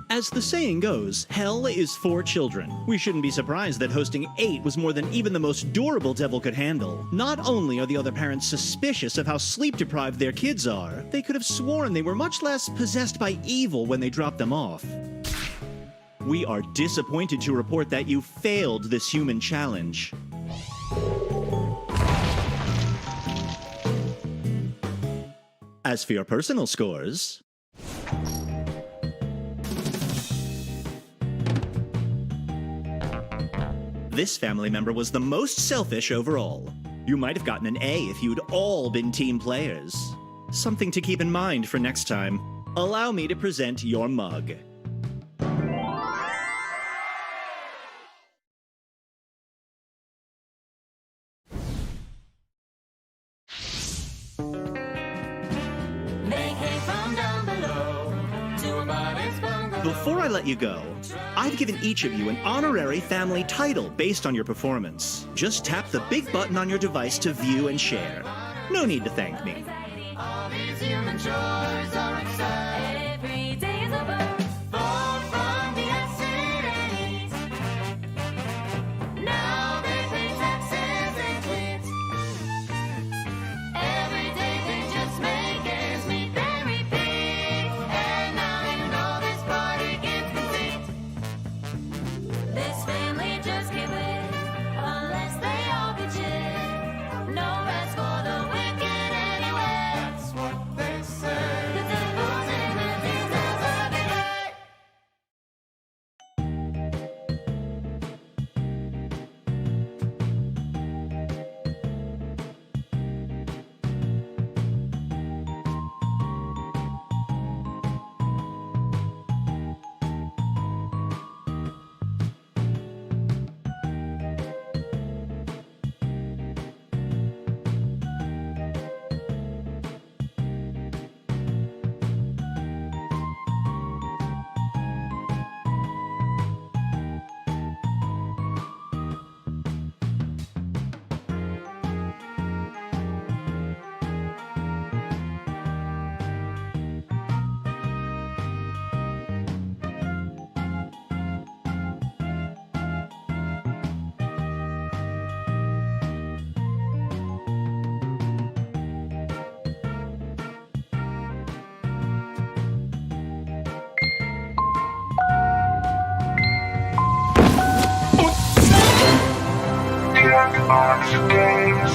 As the saying goes, hell is for children. We shouldn't be surprised that hosting 8 was more than even the most durable devil could handle. Not only are the other parents suspicious of how sleep-deprived their kids are, they could have sworn they were much less possessed by evil when they dropped them off. We are disappointed to report that you failed this human challenge. As for your personal scores... This family member was the most selfish overall. You might have gotten an A if you'd all been team players. Something to keep in mind for next time. Allow me to present your mug. Before I let you go, I've given each of you an honorary family title based on your performance. Just tap the big button on your device to view and share. No need to thank me. All these human chores are exciting. Every day is a birth. Far from the accident. Now they pay taxes and quit. Every day they just make ends meet, they repeat. And now you know this party gets complete. This family just can't win unless they all pitch in. No rest for the wicked anyway. That's what they say. The devil's in the details of every day. Jackbox Games.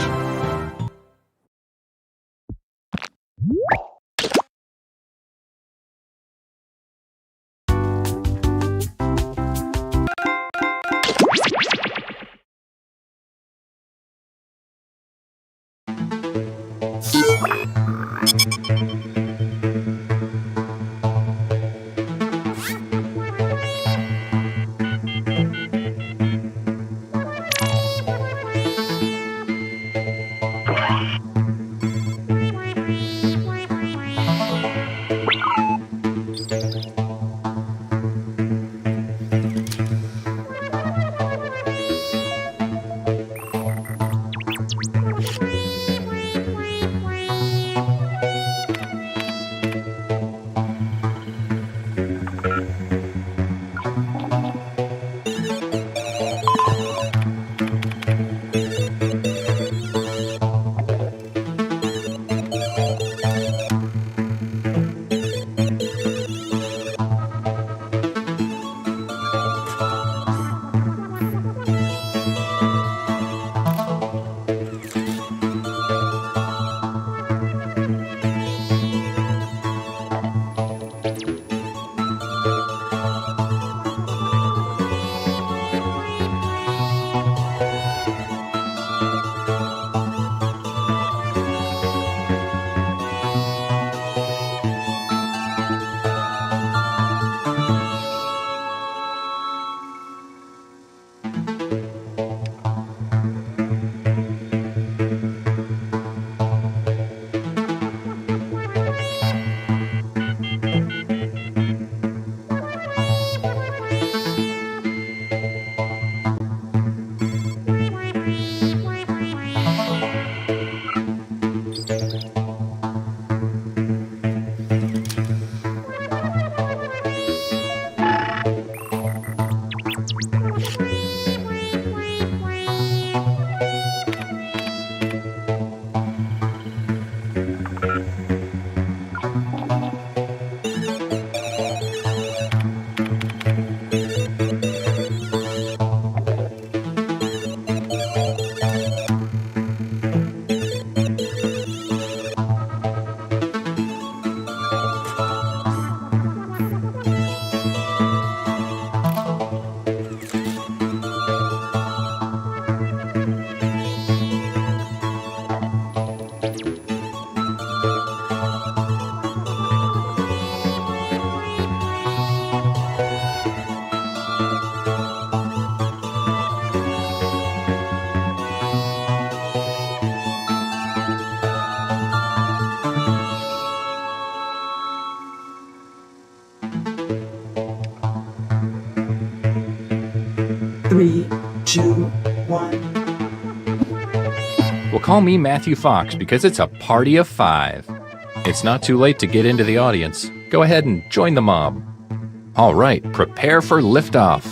Call me Matthew Fox because it's a party of 5. It's not too late to get into the audience. Go ahead and join the mob. All right, prepare for liftoff.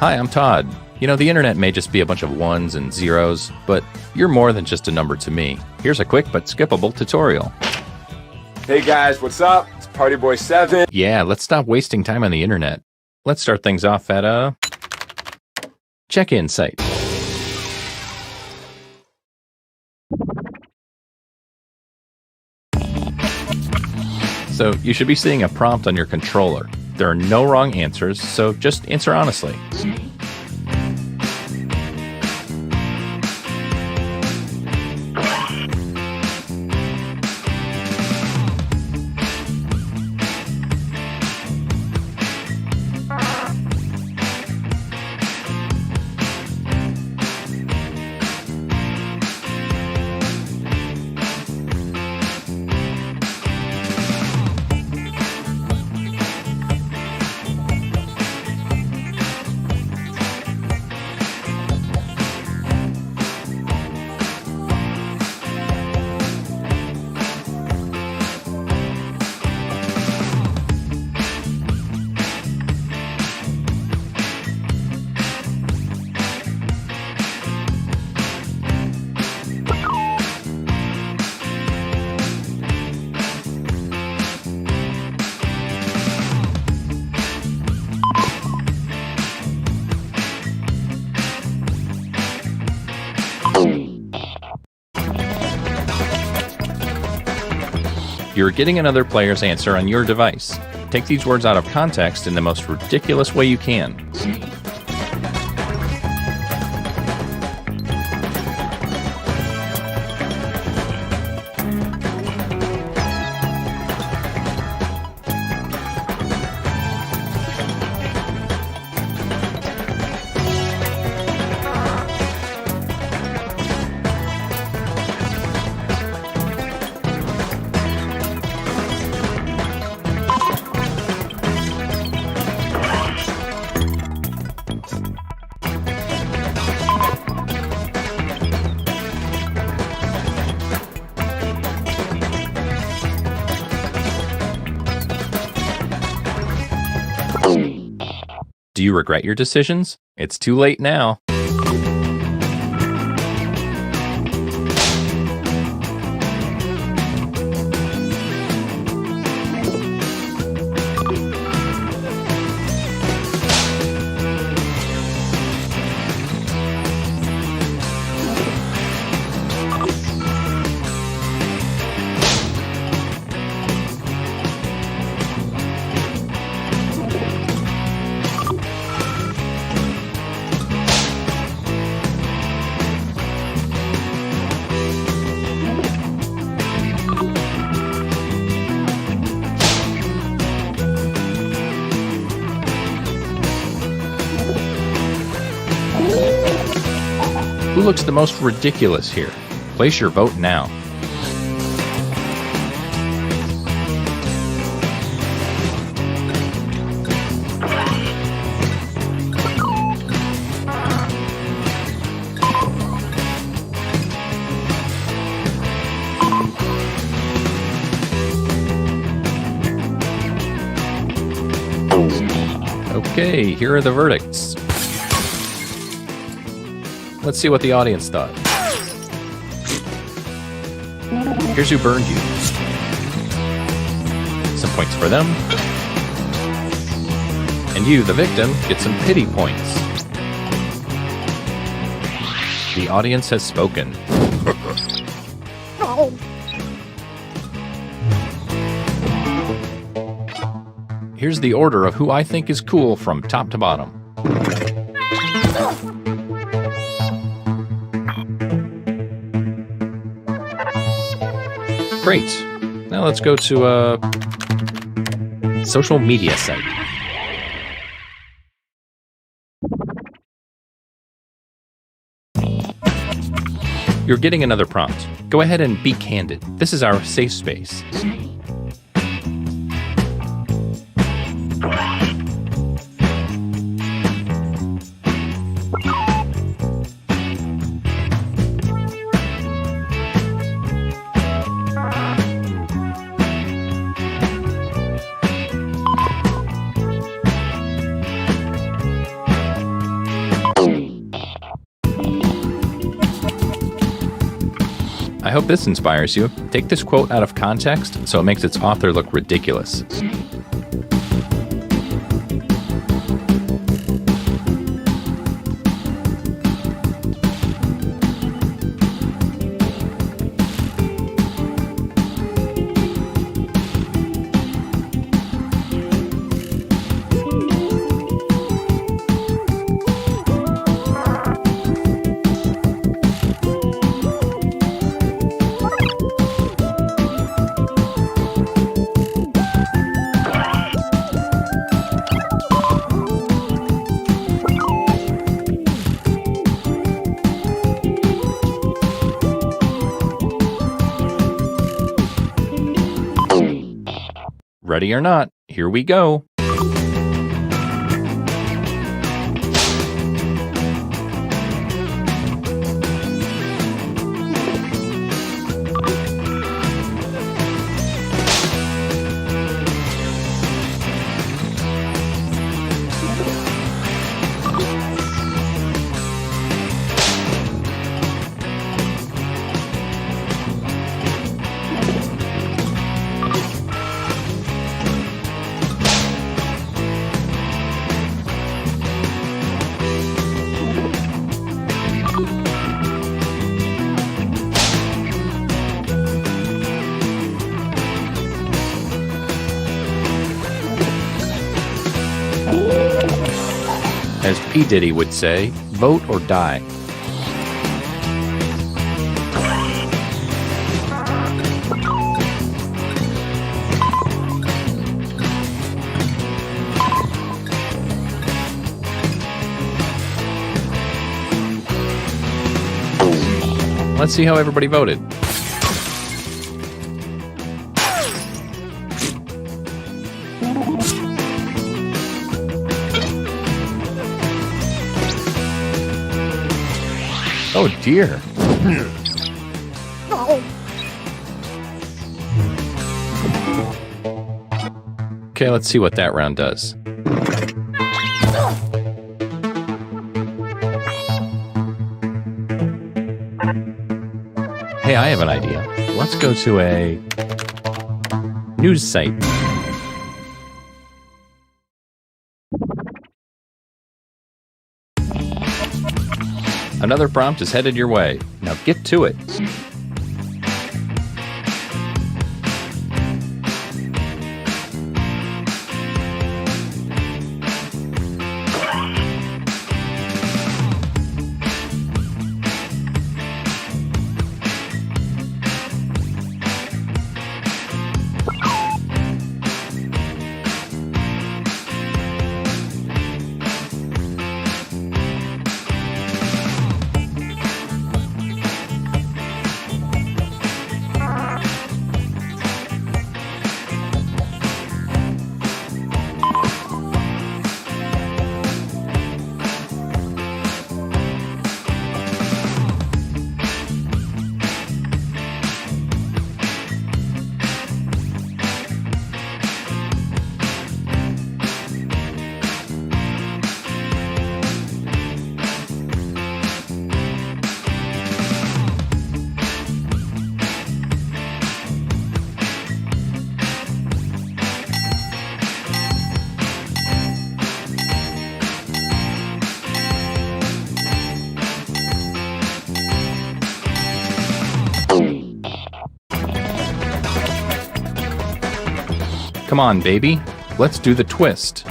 Hi, I'm Todd. You know, the internet may just be a bunch of ones and zeros, but you're more than just a number to me. Here's a quick but skippable tutorial. Hey guys, what's up? It's Party Boy 7. Yeah, let's stop wasting time on the internet. Let's start things off at a check-in site. So you should be seeing a prompt on your controller. There are no wrong answers, so just answer honestly. You're getting another player's answer on your device. Take these words out of context in the most ridiculous way you can. Do you regret your decisions? It's too late now. Who looks the most ridiculous here? Place your vote now. Okay, here are the verdicts. Let's see what the audience thought. Here's who burned you. Some points for them. And you, the victim, get some pity points. The audience has spoken. Here's the order of who I think is cool from top to bottom. Great. Now let's go to a social media site. You're getting another prompt. Go ahead and be candid. This is our safe space. I hope this inspires you. Take this quote out of context so it makes its author look ridiculous. Ready or not, here we go. As P. Diddy would say, vote or die. Let's see how everybody voted. Oh dear. Okay, let's see what that round does. Hey, I have an idea. Let's go to a news site. Another prompt is headed your way. Now get to it. Come on, baby. Let's do the twist.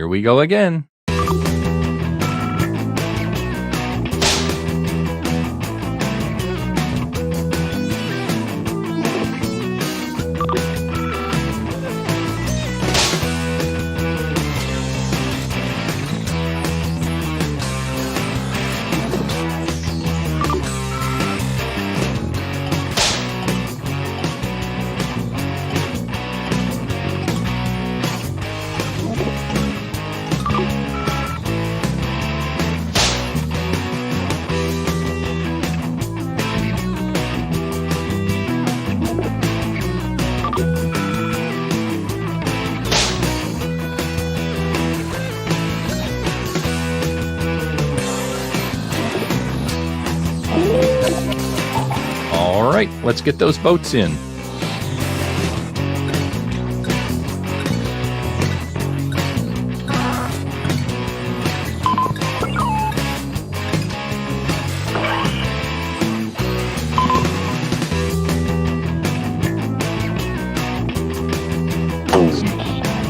Here we go again. All right, let's get those boats in.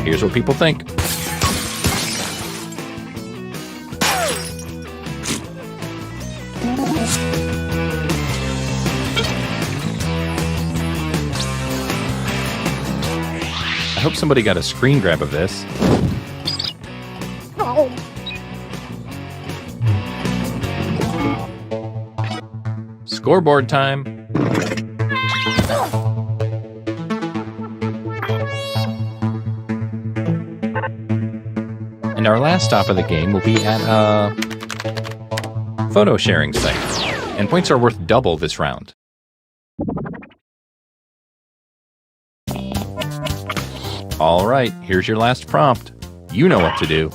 Here's what people think. I hope somebody got a screen grab of this. Scoreboard time. And our last stop of the game will be at a photo sharing site. And points are worth double this round. All right, here's your last prompt. You know what to do.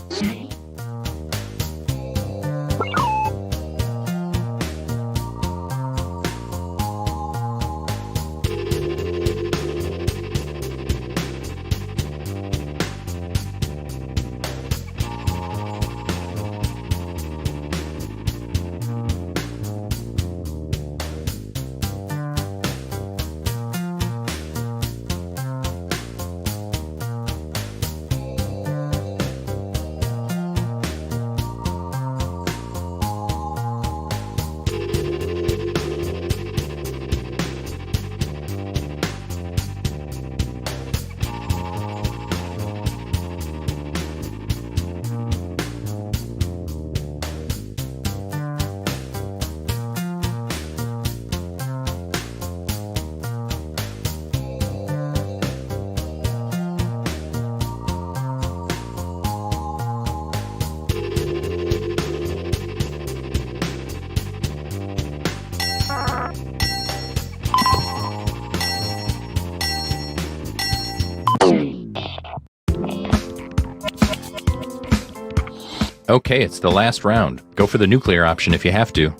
Okay, it's the last round. Go for the nuclear option if you have to.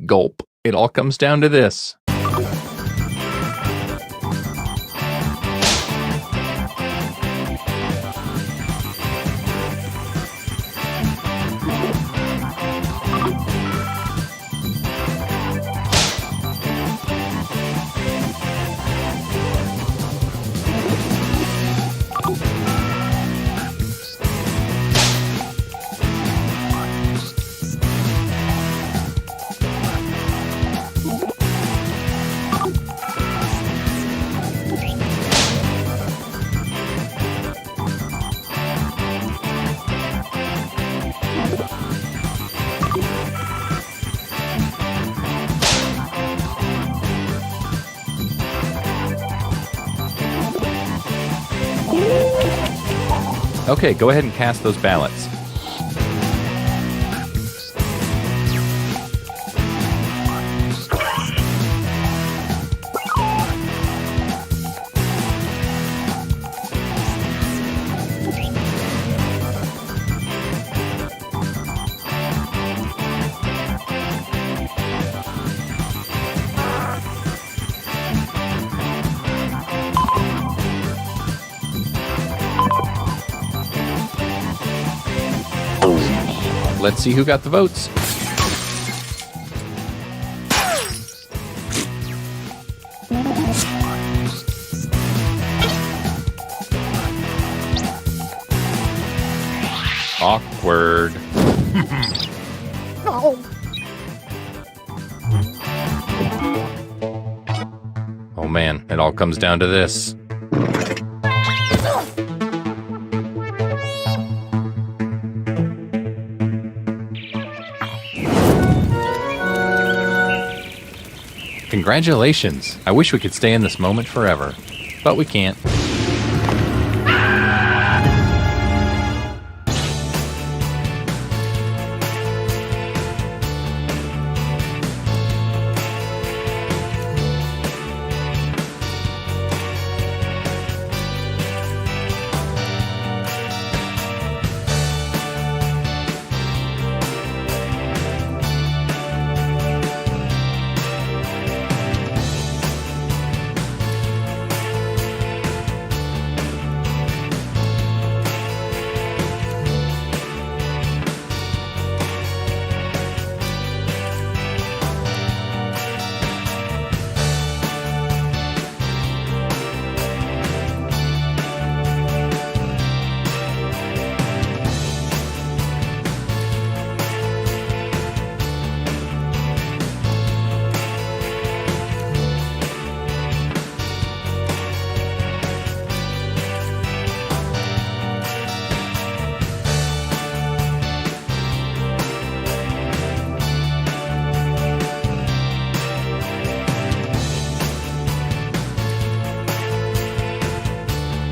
Gulp. It all comes down to this. Okay, go ahead and cast those ballots. Let's see who got the votes. Awkward. Oh man, it all comes down to this. Congratulations! I wish we could stay in this moment forever, but we can't.